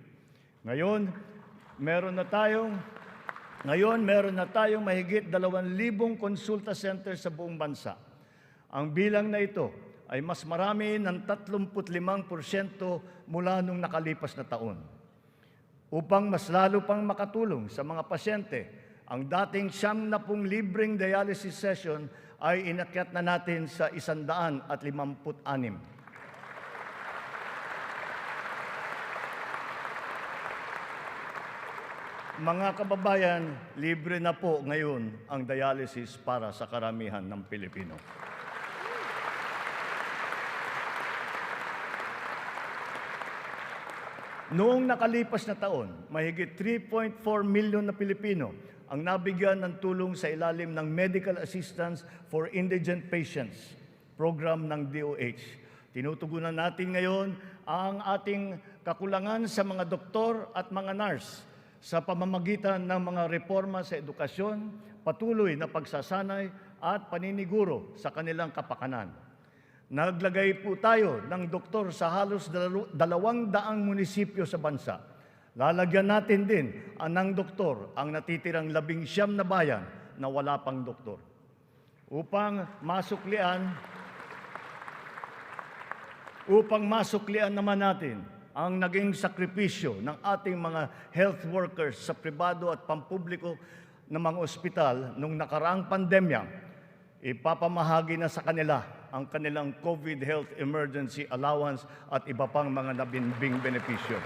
Ngayon, meron na tayong mahigit 2,000 konsulta center sa buong bansa. Ang bilang na ito ay mas marami ng 35% mula nung nakalipas na taon. Upang mas lalo pang makatulong sa mga pasyente, ang dating 70 libreng dialysis session ay inakyat na natin sa 156. Mga kababayan, libre na po ngayon ang dialysis para sa karamihan ng Pilipino. Noong nakalipas na taon, mahigit 3.4 milyon na Pilipino ang nabigyan ng tulong sa ilalim ng Medical Assistance for Indigent Patients program ng DOH. Tinutugunan natin ngayon ang ating kakulangan sa mga doktor at mga nurse sa pamamagitan ng mga reforma sa edukasyon, patuloy na pagsasanay at paniniguro sa kanilang kapakanan. Naglagay po tayo ng doktor sa halos 200 munisipyo sa bansa. Lalagyan natin din ng doktor ang natitirang 19 na bayan na wala pang doktor. Upang masuklian naman natin ang naging sakripisyo ng ating mga health workers sa pribado at pampubliko ng mga ospital nung nakaraang pandemya, ipapamahagi na sa kanila ang kanilang COVID Health Emergency Allowance at iba pang mga nabimbing benepisyo.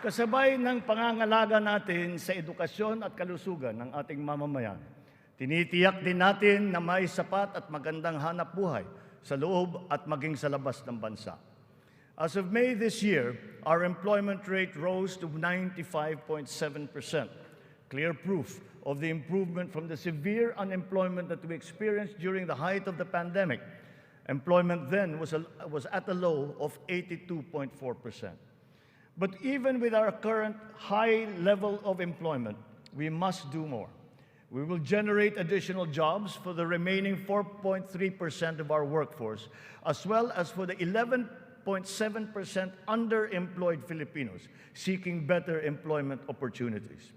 Kasabay ng pangangalaga natin sa edukasyon at kalusugan ng ating mamamayan, tinitiyak din natin na may sapat at magandang hanap buhay sa loob at maging sa labas ng bansa. As of May this year, our employment rate rose to 95.7%, clear proof of the improvement from the severe unemployment that we experienced during the height of the pandemic. Employment then was at a low of 82.4%. But even with our current high level of employment, we must do more. We will generate additional jobs for the remaining 4.3% of our workforce, as well as for the 11.7% underemployed Filipinos seeking better employment opportunities.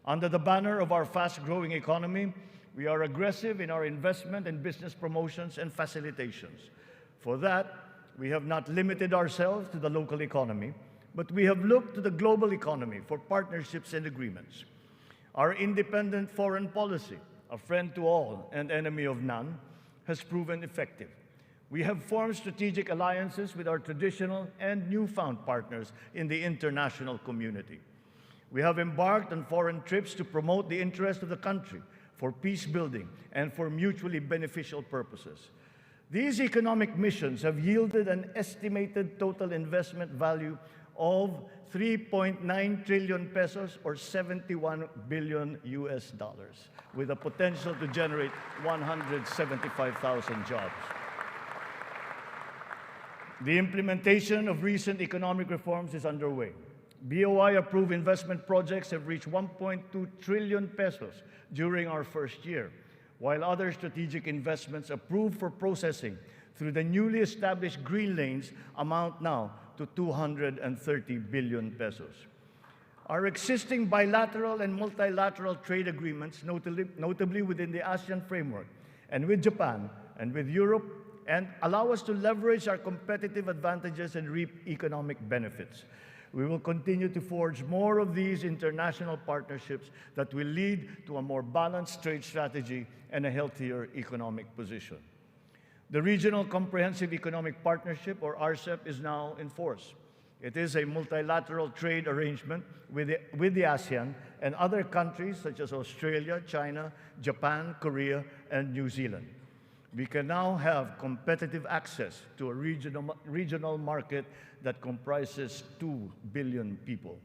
Under the banner of our fast-growing economy, we are aggressive in our investment in business promotions and facilitations. For that, we have not limited ourselves to the local economy, but we have looked to the global economy for partnerships and agreements. Our independent foreign policy, a friend to all and enemy of none, has proven effective. We have formed strategic alliances with our traditional and newfound partners in the international community. We have embarked on foreign trips to promote the interest of the country for peace building and for mutually beneficial purposes. These economic missions have yielded an estimated total investment value of 3.9 trillion pesos or 71 billion US dollars, with a potential to generate 175,000 jobs. The implementation of recent economic reforms is underway. BOI-approved investment projects have reached 1.2 trillion pesos during our first year, while other strategic investments approved for processing through the newly established green lanes amount now to 230 billion pesos. Our existing bilateral and multilateral trade agreements, notably within the ASEAN framework, and with Japan and with Europe, and allow us to leverage our competitive advantages and reap economic benefits. We will continue to forge more of these international partnerships that will lead to a more balanced trade strategy and a healthier economic position. The Regional Comprehensive Economic Partnership, or RCEP, is now in force. It is a multilateral trade arrangement with the ASEAN and other countries such as Australia, China, Japan, Korea, and New Zealand. We can now have competitive access to a regional market that comprises 2 billion people.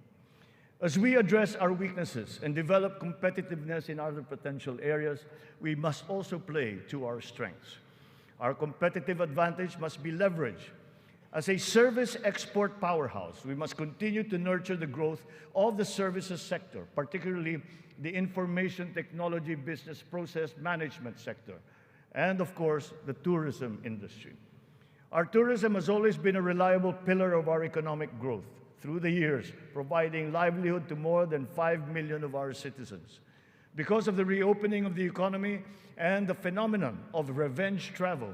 As we address our weaknesses and develop competitiveness in other potential areas, we must also play to our strengths. Our competitive advantage must be leveraged. As a service export powerhouse, we must continue to nurture the growth of the services sector, particularly the information technology business process management sector, and of course, the tourism industry. Our tourism has always been a reliable pillar of our economic growth through the years, providing livelihood to more than 5 million of our citizens. Because of the reopening of the economy and the phenomenon of revenge travel,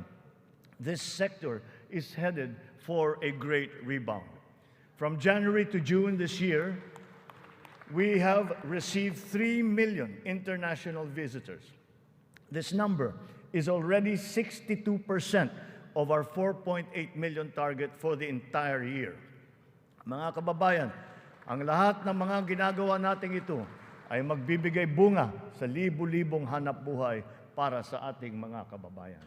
this sector is headed for a great rebound. From January to June this year, we have received 3 million international visitors. This number is already 62% of our 4.8 million target for the entire year. Mga kababayan, ang lahat ng mga ginagawa nating ito ay magbibigay bunga sa libu-libong hanap buhay para sa ating mga kababayan.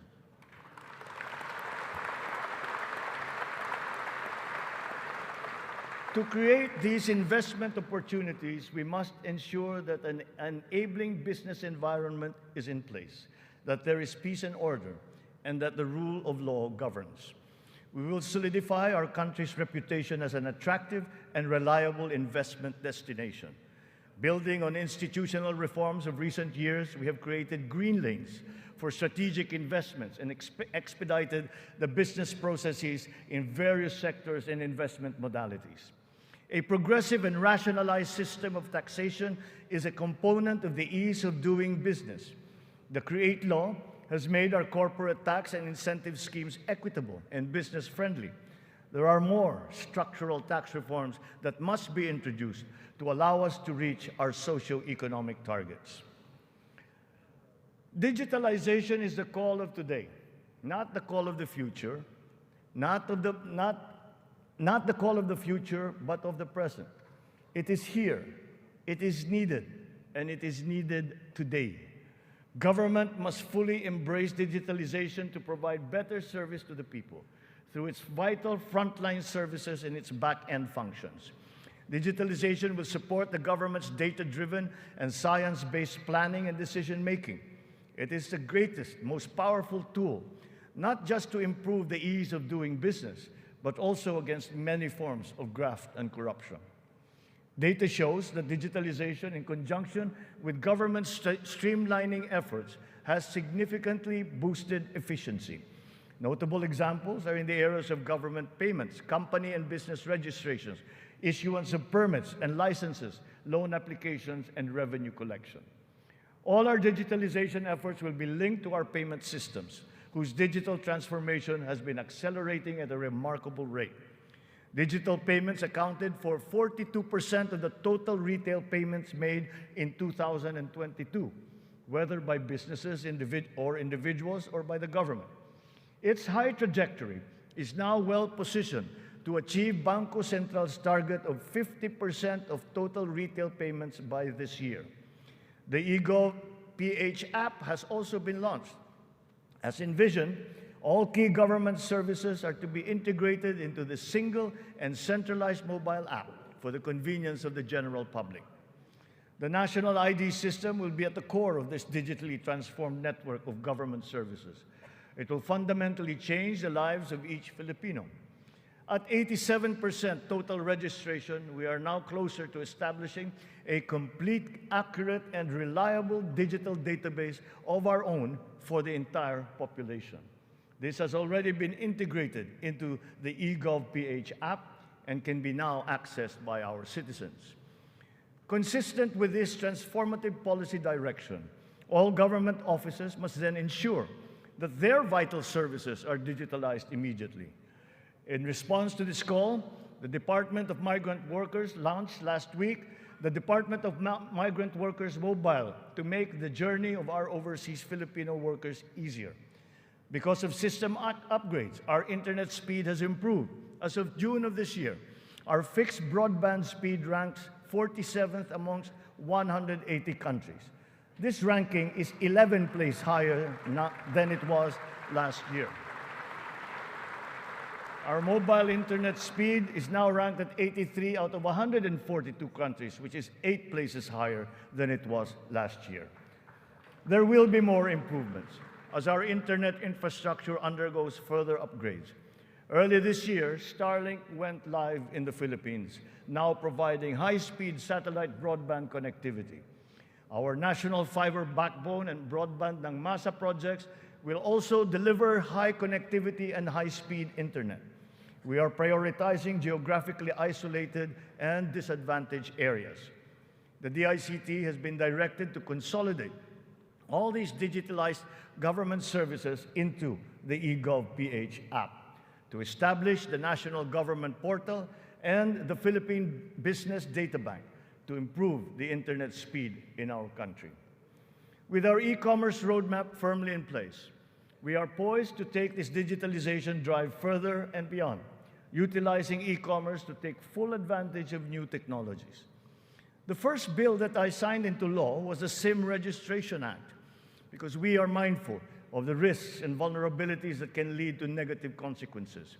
To create these investment opportunities, we must ensure that an enabling business environment is in place, that there is peace and order, and that the rule of law governs. We will solidify our country's reputation as an attractive and reliable investment destination. Building on institutional reforms of recent years, we have created green lanes for strategic investments and expedited the business processes in various sectors and investment modalities. A progressive and rationalized system of taxation is a component of the ease of doing business. The CREATE law has made our corporate tax and incentive schemes equitable and business-friendly. There are more structural tax reforms that must be introduced to allow us to reach our socio-economic targets. Digitalization is the call of today, not the call of the future, not the call of the future, but of the present. It is here, it is needed, and it is needed today. Government must fully embrace digitalization to provide better service to the people through its vital frontline services and its back-end functions. Digitalization will support the government's data-driven and science-based planning and decision-making. It is the greatest, most powerful tool, not just to improve the ease of doing business, but also against many forms of graft and corruption. Data shows that digitalization, in conjunction with government streamlining efforts, has significantly boosted efficiency. Notable examples are in the areas of government payments, company and business registrations, issuance of permits and licenses, loan applications, and revenue collection. All our digitalization efforts will be linked to our payment systems, whose digital transformation has been accelerating at a remarkable rate. Digital payments accounted for 42% of the total retail payments made in 2022, whether by businesses or individuals or by the government. Its high trajectory is now well positioned to achieve Bangko Central's target of 50% of total retail payments by this year. The eGov PH app has also been launched. As envisioned, all key government services are to be integrated into the single and centralized mobile app for the convenience of the general public. The national ID system will be at the core of this digitally transformed network of government services. It will fundamentally change the lives of each Filipino. At 87% total registration, we are now closer to establishing a complete, accurate, and reliable digital database of our own for the entire population. This has already been integrated into the eGov PH app and can be now accessed by our citizens. Consistent with this transformative policy direction, all government offices must then ensure that their vital services are digitalized immediately. In response to this call, the Department of Migrant Workers launched last week the Department of Migrant Workers Mobile to make the journey of our overseas Filipino workers easier. Because of system upgrades, our internet speed has improved. As of June of this year, our fixed broadband speed ranks 47th amongst 180 countries. This ranking is 11 places higher than it was last year. Our mobile internet speed is now ranked at 83 out of 142 countries, which is 8 places higher than it was last year. There will be more improvements as our internet infrastructure undergoes further upgrades. Early this year, Starlink went live in the Philippines, now providing high-speed satellite broadband connectivity. Our national fiber backbone and broadband ng MASA projects will also deliver high connectivity and high-speed internet. We are prioritizing geographically isolated and disadvantaged areas. The DICT has been directed to consolidate all these digitalized government services into the eGov PH app, to establish the National Government Portal and the Philippine Business Data Bank to improve the internet speed in our country. With our e-commerce roadmap firmly in place, we are poised to take this digitalization drive further and beyond, utilizing e-commerce to take full advantage of new technologies. The first bill that I signed into law was the SIM Registration Act, because we are mindful of the risks and vulnerabilities that can lead to negative consequences.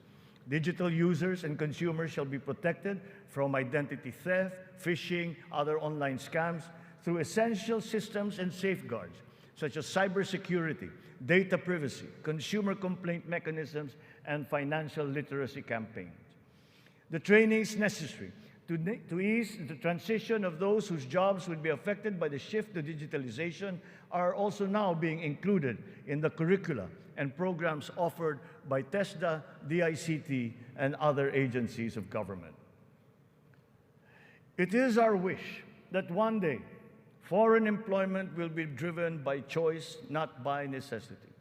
Digital users and consumers shall be protected from identity theft, phishing, other online scams through essential systems and safeguards, such as cybersecurity, data privacy, consumer complaint mechanisms, and financial literacy campaigns. The trainings necessary to ease the transition of those whose jobs would be affected by the shift to digitalization are also now being included in the curricula and programs offered by TESDA, DICT, and other agencies of government. It is our wish that one day foreign employment will be driven by choice, not by necessity.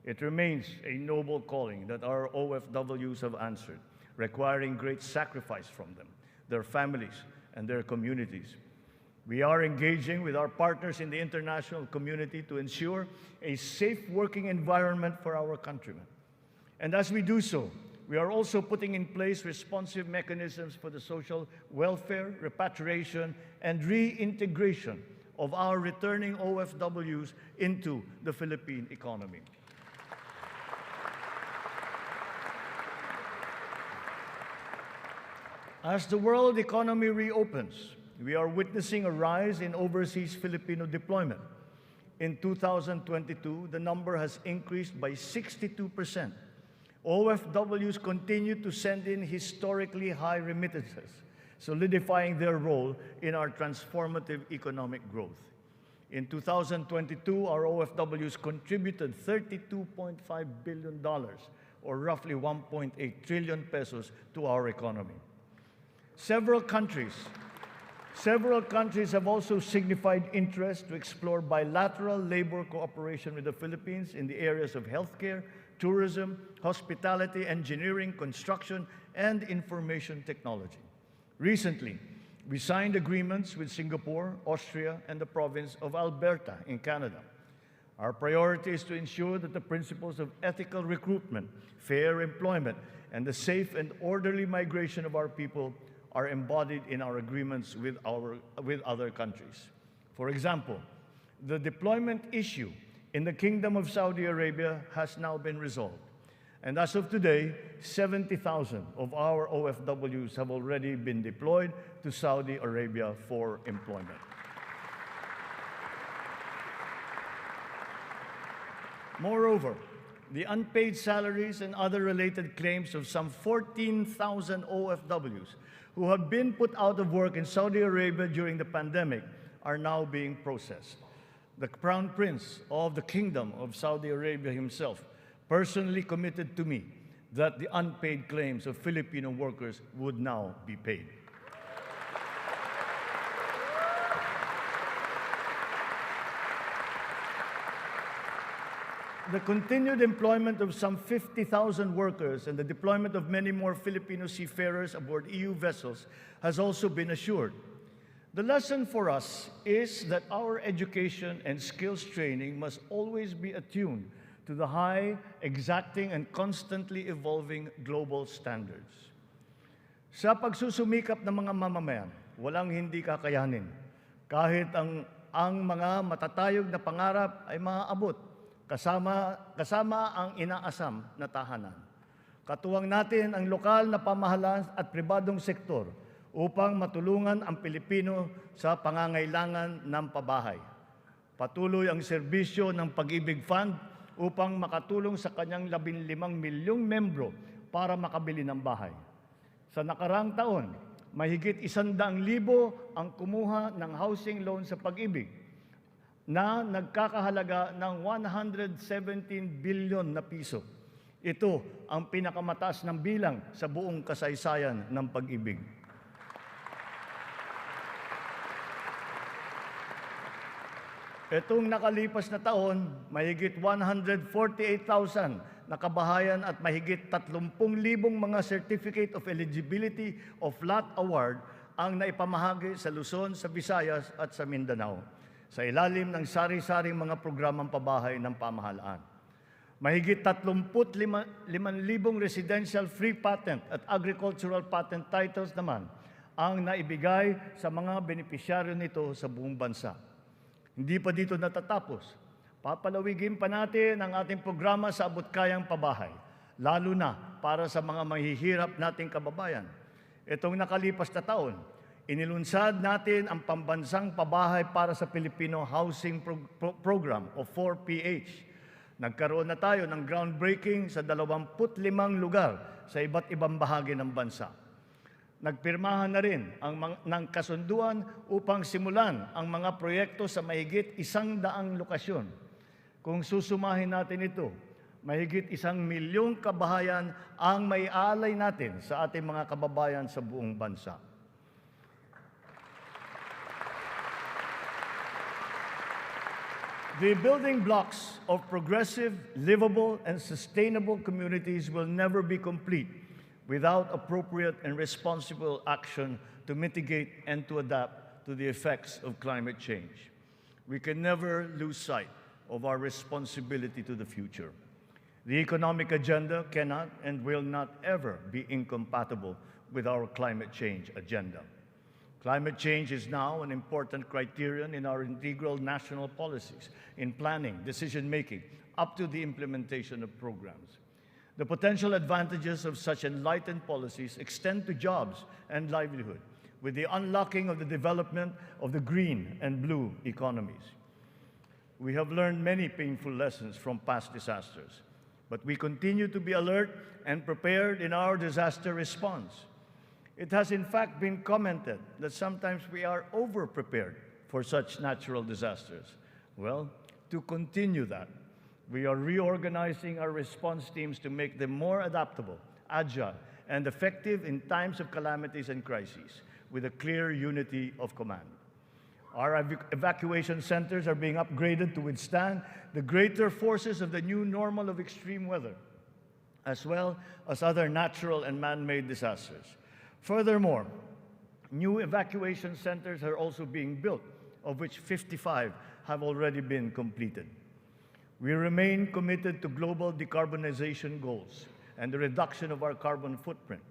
It remains a noble calling that our OFWs have answered, requiring great sacrifice from them, their families, and their communities. We are engaging with our partners in the international community to ensure a safe working environment for our countrymen. And as we do so, we are also putting in place responsive mechanisms for the social welfare, repatriation, and reintegration of our returning OFWs into the Philippine economy. As the world economy reopens, we are witnessing a rise in overseas Filipino deployment. In 2022, the number has increased by 62%. OFWs continue to send in historically high remittances, solidifying their role in our transformative economic growth. In 2022, our OFWs contributed $32.5 billion, or roughly 1.8 trillion pesos, to our economy. Several countries have also signified interest to explore bilateral labor cooperation with the Philippines in the areas of healthcare, tourism, hospitality, engineering, construction, and information technology. Recently, we signed agreements with Singapore, Austria, and the province of Alberta in Canada. Our priority is to ensure that the principles of ethical recruitment, fair employment, and the safe and orderly migration of our people are embodied in our agreements with other countries. For example, the deployment issue in the Kingdom of Saudi Arabia has now been resolved. And as of today, 70,000 of our OFWs have already been deployed to Saudi Arabia for employment. Moreover, the unpaid salaries and other related claims of some 14,000 OFWs who have been put out of work in Saudi Arabia during the pandemic are now being processed. The Crown Prince of the Kingdom of Saudi Arabia himself personally committed to me that the unpaid claims of Filipino workers would now be paid. The continued employment of some 50,000 workers and the deployment of many more Filipino seafarers aboard EU vessels has also been assured. The lesson for us is that our education and skills training must always be attuned to the high, exacting, and constantly evolving global standards. Sa pagsusumikap ng mga mamamayan, walang hindi kakayanin. Kahit ang mga matatayog na pangarap ay maaabot, kasama ang inaasam na tahanan. Katuwang natin ang lokal na pamahalaan at pribadong sektor upang matulungan ang Pilipino sa pangangailangan ng pabahay. Patuloy ang serbisyo ng Pag-ibig Fund upang makatulong sa kanyang 15 milyong membro para makabili ng bahay. Sa nakarang taon, mahigit 100,000 ang kumuha ng housing loan sa Pag-ibig na nagkakahalaga ng 117 billion na piso. Ito ang pinakamataas ng bilang sa buong kasaysayan ng Pag-ibig. Itong nakalipas na taon, mahigit 148,000 na kabahayan at mahigit 30,000 mga Certificate of Eligibility of Lot Award ang naipamahagi sa Luzon, sa Visayas at sa Mindanao, sa ilalim ng sari-saring mga programang pabahay ng pamahalaan. Mahigit 35,000 residential free patent at agricultural patent titles naman ang naibigay sa mga benepisyaryo nito sa buong bansa. Hindi pa dito natatapos. Papalawigin pa natin ang ating programa sa abot-kayang pabahay, lalo na para sa mga mahihirap nating kababayan. Itong nakalipas na taon, inilunsad natin ang pambansang pabahay para sa Filipino Housing Program o 4PH. Nagkaroon na tayo ng groundbreaking sa 25 lugar sa iba't ibang bahagi ng bansa. Nagpirmahan na rin ng kasunduan upang simulan ang mga proyekto sa mahigit 100 lokasyon. Kung susumahin natin ito, mahigit 1 milyong kabahayan ang may alay natin sa ating mga kababayan sa buong bansa. The building blocks of progressive, livable, and sustainable communities will never be complete without appropriate and responsible action to mitigate and to adapt to the effects of climate change. We can never lose sight of our responsibility to the future. The economic agenda cannot and will not ever be incompatible with our climate change agenda. Climate change is now an important criterion in our integral national policies, in planning, decision-making, up to the implementation of programs. The potential advantages of such enlightened policies extend to jobs and livelihood, with the unlocking of the development of the green and blue economies. We have learned many painful lessons from past disasters, but we continue to be alert and prepared in our disaster response. It has in fact been commented that sometimes we are over-prepared for such natural disasters. Well, to continue that, we are reorganizing our response teams to make them more adaptable, agile, and effective in times of calamities and crises, with a clear unity of command. Our evacuation centers are being upgraded to withstand the greater forces of the new normal of extreme weather, as well as other natural and man-made disasters. Furthermore, new evacuation centers are also being built, of which 55 have already been completed. We remain committed to global decarbonization goals and the reduction of our carbon footprint.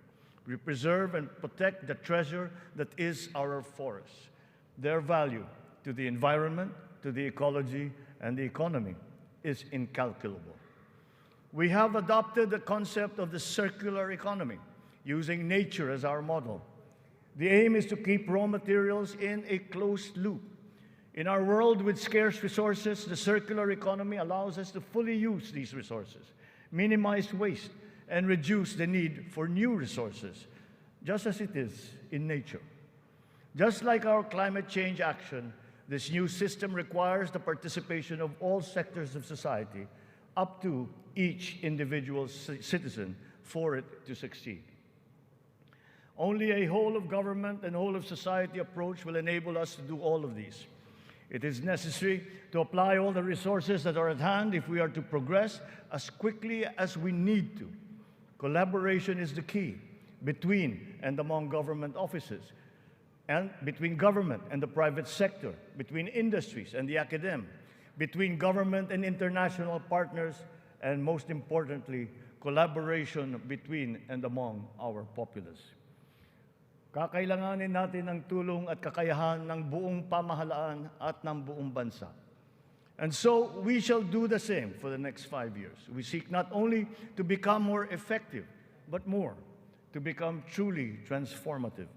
We preserve and protect the treasure that is our forests. Their value to the environment, to the ecology, and the economy is incalculable. We have adopted the concept of the circular economy, using nature as our model. The aim is to keep raw materials in a closed loop. In our world with scarce resources, the circular economy allows us to fully use these resources, minimize waste, and reduce the need for new resources, just as it is in nature. Just like our climate change action, this new system requires the participation of all sectors of society, up to each individual citizen, for it to succeed. Only a whole of government and whole of society approach will enable us to do all of these. It is necessary to apply all the resources that are at hand if we are to progress as quickly as we need to. Collaboration is the key between and among government offices, and between government and the private sector, between industries and the academe, between government and international partners, and most importantly, collaboration between and among our populace. Kakailanganin natin ang tulong at kakayahan ng buong pamahalaan at ng buong bansa. And so we shall do the same for the next 5 years. We seek not only to become more effective, but more, to become truly transformative.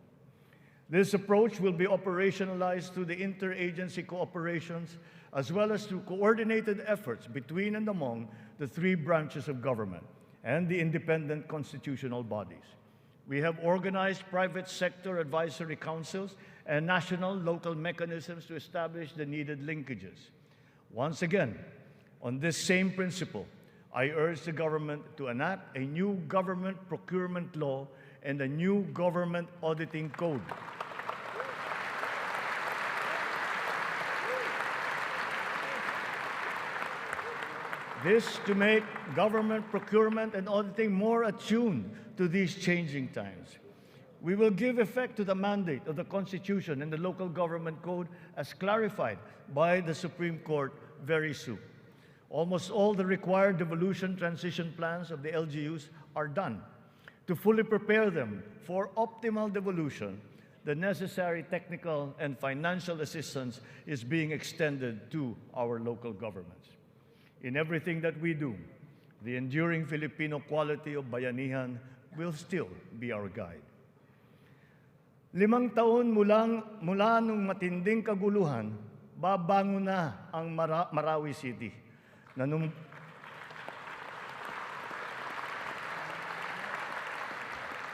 This approach will be operationalized through the interagency cooperations, as well as through coordinated efforts between and among the 3 branches of government and the independent constitutional bodies. We have organized private sector advisory councils and national local mechanisms to establish the needed linkages. Once again, on this same principle, I urge the government to enact a new government procurement law and a new government auditing code. This to make government procurement and auditing more attuned to these changing times. We will give effect to the mandate of the Constitution and the Local Government Code as clarified by the Supreme Court very soon. Almost all the required devolution transition plans of the LGUs are done. To fully prepare them for optimal devolution, the necessary technical and financial assistance is being extended to our local governments. In everything that we do, the enduring Filipino quality of bayanihan will still be our guide. 5 taon mula nung matinding kaguluhan, babangon na ang Marawi City.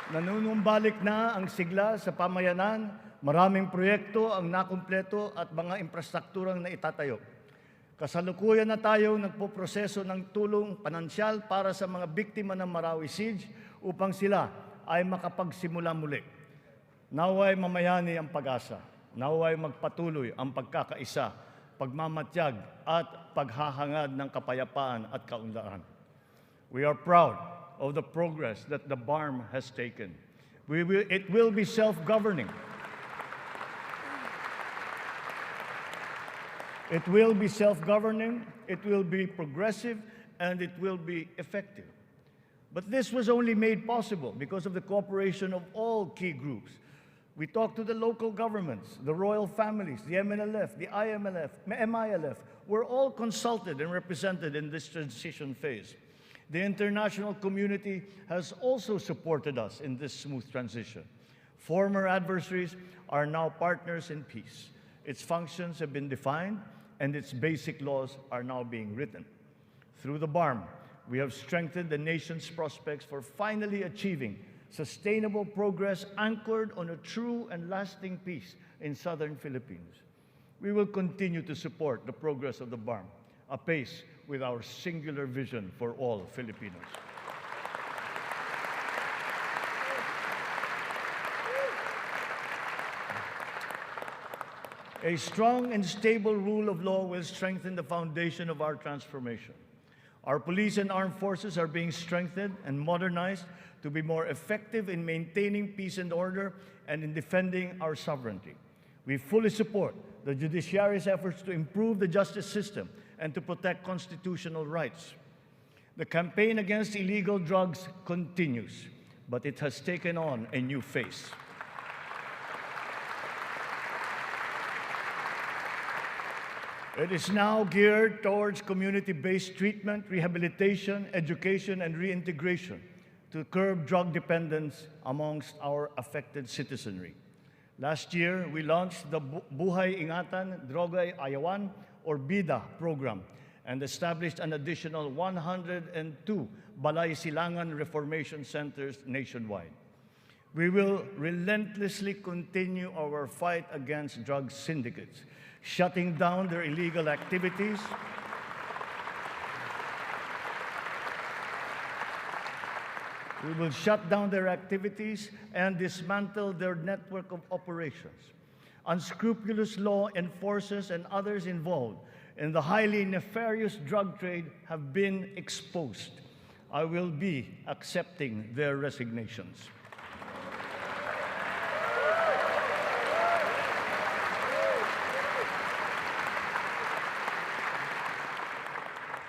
Nanunumbalik na ang sigla sa pamayanan, maraming proyekto ang nakumpleto at mga infrastrukturang naitatayo. Kasalukuyan na tayo nagpoproseso ng tulong pinansyal para sa mga biktima ng Marawi Siege upang sila ay makapagsimula muli. Naway mamayani ang pag-asa. Naway magpatuloy ang pagkakaisa, pagmamatyag at paghahangad ng kapayapaan at kaunlaran. We are proud of the progress that the BARM has taken. It will be self-governing. It will be self-governing, it will be progressive, and it will be effective. But this was only made possible because of the cooperation of all key groups. We talked to the local governments, the royal families, the MNLF, the MILF. We're all consulted and represented in this transition phase. The international community has also supported us in this smooth transition. Former adversaries are now partners in peace. Its functions have been defined, and its basic laws are now being written. Through the BARM, we have strengthened the nation's prospects for finally achieving sustainable progress anchored on a true and lasting peace in southern Philippines. We will continue to support the progress of the BARM, apace with our singular vision for all Filipinos. A strong and stable rule of law will strengthen the foundation of our transformation. Our police and armed forces are being strengthened and modernized to be more effective in maintaining peace and order and in defending our sovereignty. We fully support the judiciary's efforts to improve the justice system and to protect constitutional rights. The campaign against illegal drugs continues, but it has taken on a new face. It is now geared towards community-based treatment, rehabilitation, education, and reintegration to curb drug dependence amongst our affected citizenry. Last year, we launched the Buhay Ingatan, Droga'y Ayawan, or BIDA program, and established an additional 102 Balay Silangan Reformation Centers nationwide. We will relentlessly continue our fight against drug syndicates, shutting down their illegal activities, we will shut down their activities and dismantle their network of operations. Unscrupulous law enforcers and others involved in the highly nefarious drug trade have been exposed. I will be accepting their resignations.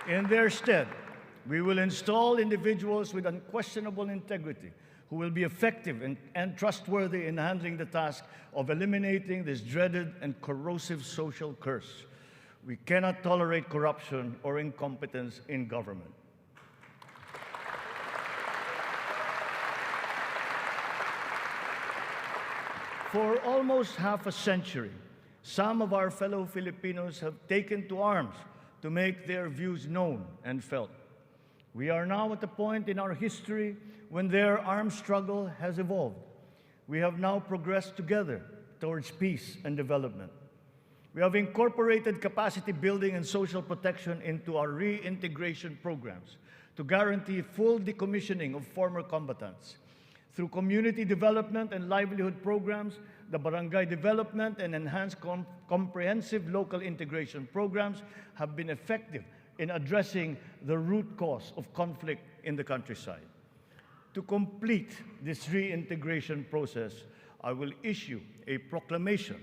In their stead, we will install individuals with unquestionable integrity who will be effective and trustworthy in handling the task of eliminating this dreaded and corrosive social curse. We cannot tolerate corruption or incompetence in government. For almost half a century, some of our fellow Filipinos have taken to arms to make their views known and felt. We are now at a point in our history when their armed struggle has evolved. We have now progressed together towards peace and development. We have incorporated capacity building and social protection into our reintegration programs to guarantee full decommissioning of former combatants. Through community development and livelihood programs, the barangay development and enhanced comprehensive local integration programs have been effective in addressing the root cause of conflict in the countryside. To complete this reintegration process, I will issue a proclamation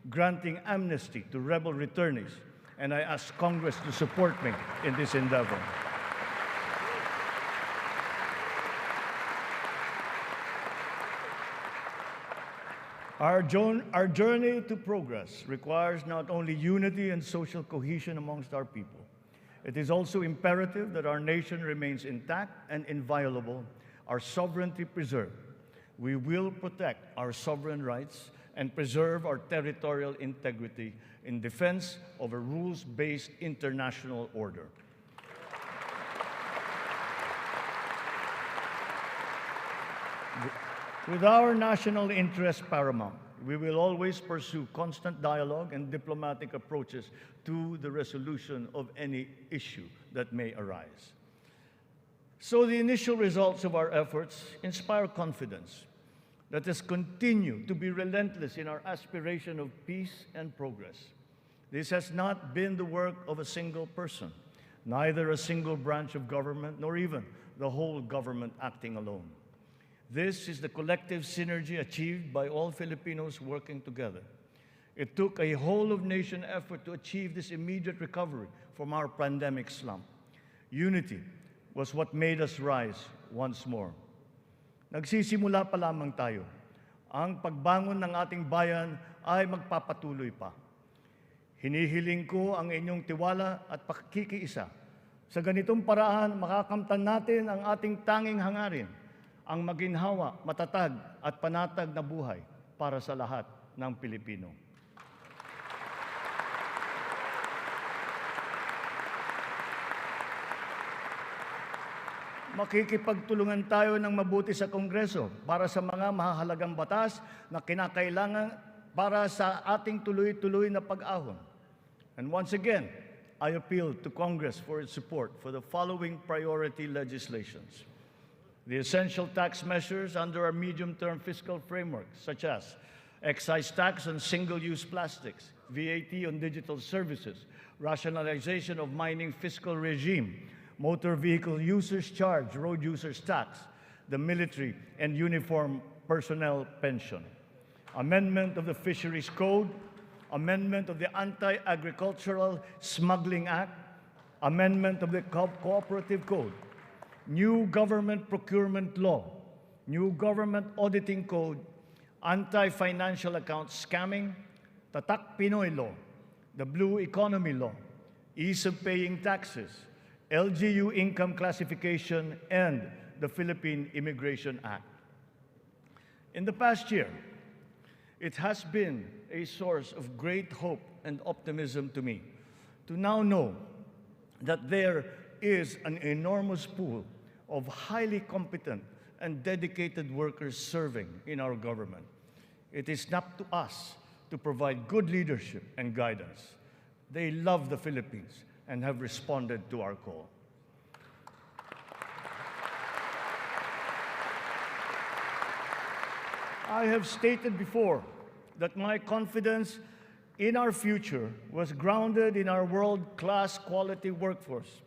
granting amnesty to rebel returnees, and I ask Congress to support me in this endeavor. Our journey to progress requires not only unity and social cohesion amongst our people. It is also imperative that our nation remains intact and inviolable, our sovereignty preserved. We will protect our sovereign rights and preserve our territorial integrity in defense of a rules-based international order. With our national interest paramount, we will always pursue constant dialogue and diplomatic approaches to the resolution of any issue that may arise. So the initial results of our efforts inspire confidence. Let us continue to be relentless in our aspiration of peace and progress. This has not been the work of a single person, neither a single branch of government, nor even the whole government acting alone. This is the collective synergy achieved by all Filipinos working together. It took a whole-of-nation effort to achieve this immediate recovery from our pandemic slump. Unity was what made us rise once more. Nagsisimula pa lamang tayo. Ang pagbangon ng ating bayan ay magpapatuloy pa. Hinihiling ko ang inyong tiwala at pakikiisa. Sa ganitong paraan, makakamtan natin ang ating tanging hangarin, ang maginhawa, matatag at panatag na buhay para sa lahat ng Pilipino. Makikipagtulungan tayo ng mabuti sa Kongreso para sa mga mahahalagang batas na kinakailangan para sa ating tuloy-tuloy na pag-ahon. And once again, I appeal to Congress for its support for the following priority legislations. The essential tax measures under our medium-term fiscal framework, such as excise tax on single-use plastics, VAT on digital services, rationalization of mining fiscal regime, motor vehicle users charge, road users tax, the military and uniform personnel pension, amendment of the Fisheries Code, amendment of the Anti-Agricultural Smuggling Act, amendment of the Cooperative Code, new government procurement law, new government auditing code, anti-financial account scamming, Tatak Pinoy law, the Blue Economy law, ease of paying taxes, LGU income classification, and the Philippine Immigration Act. In the past year, it has been a source of great hope and optimism to me to now know that there is an enormous pool of highly competent and dedicated workers serving in our government. It is up to us to provide good leadership and guidance. They love the Philippines and have responded to our call. I have stated before that my confidence in our future was grounded in our world-class quality workforce,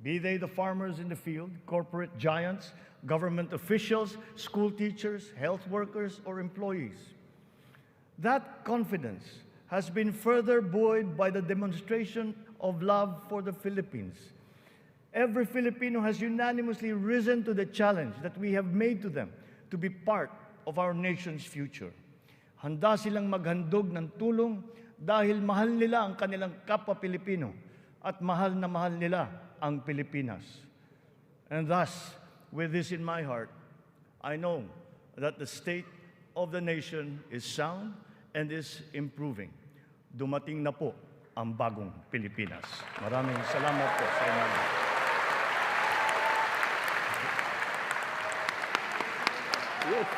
be they the farmers in the field, corporate giants, government officials, school teachers, health workers, or employees. That confidence has been further buoyed by the demonstration of love for the Philippines. Every Filipino has unanimously risen to the challenge that we have made to them to be part of our nation's future. Handa silang maghandog ng tulong dahil mahal nila ang kanilang kapwa Pilipino at mahal na mahal nila ang Pilipinas. And thus, with this in my heart, I know that the state of the nation is sound and is improving. Dumating na po ang bagong Pilipinas. Maraming salamat po sa inyo. Yes.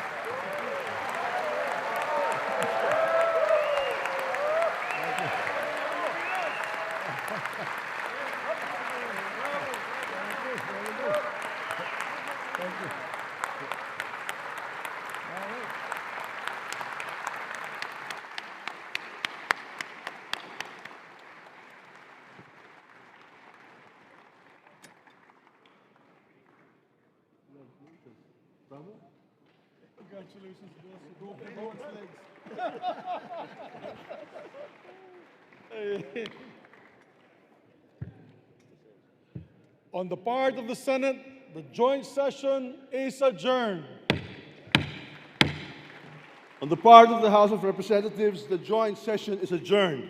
Congratulations, boss. Go for Lord's legs. On the part of the Senate, the joint session is adjourned. On the part of the House of Representatives, the joint session is adjourned.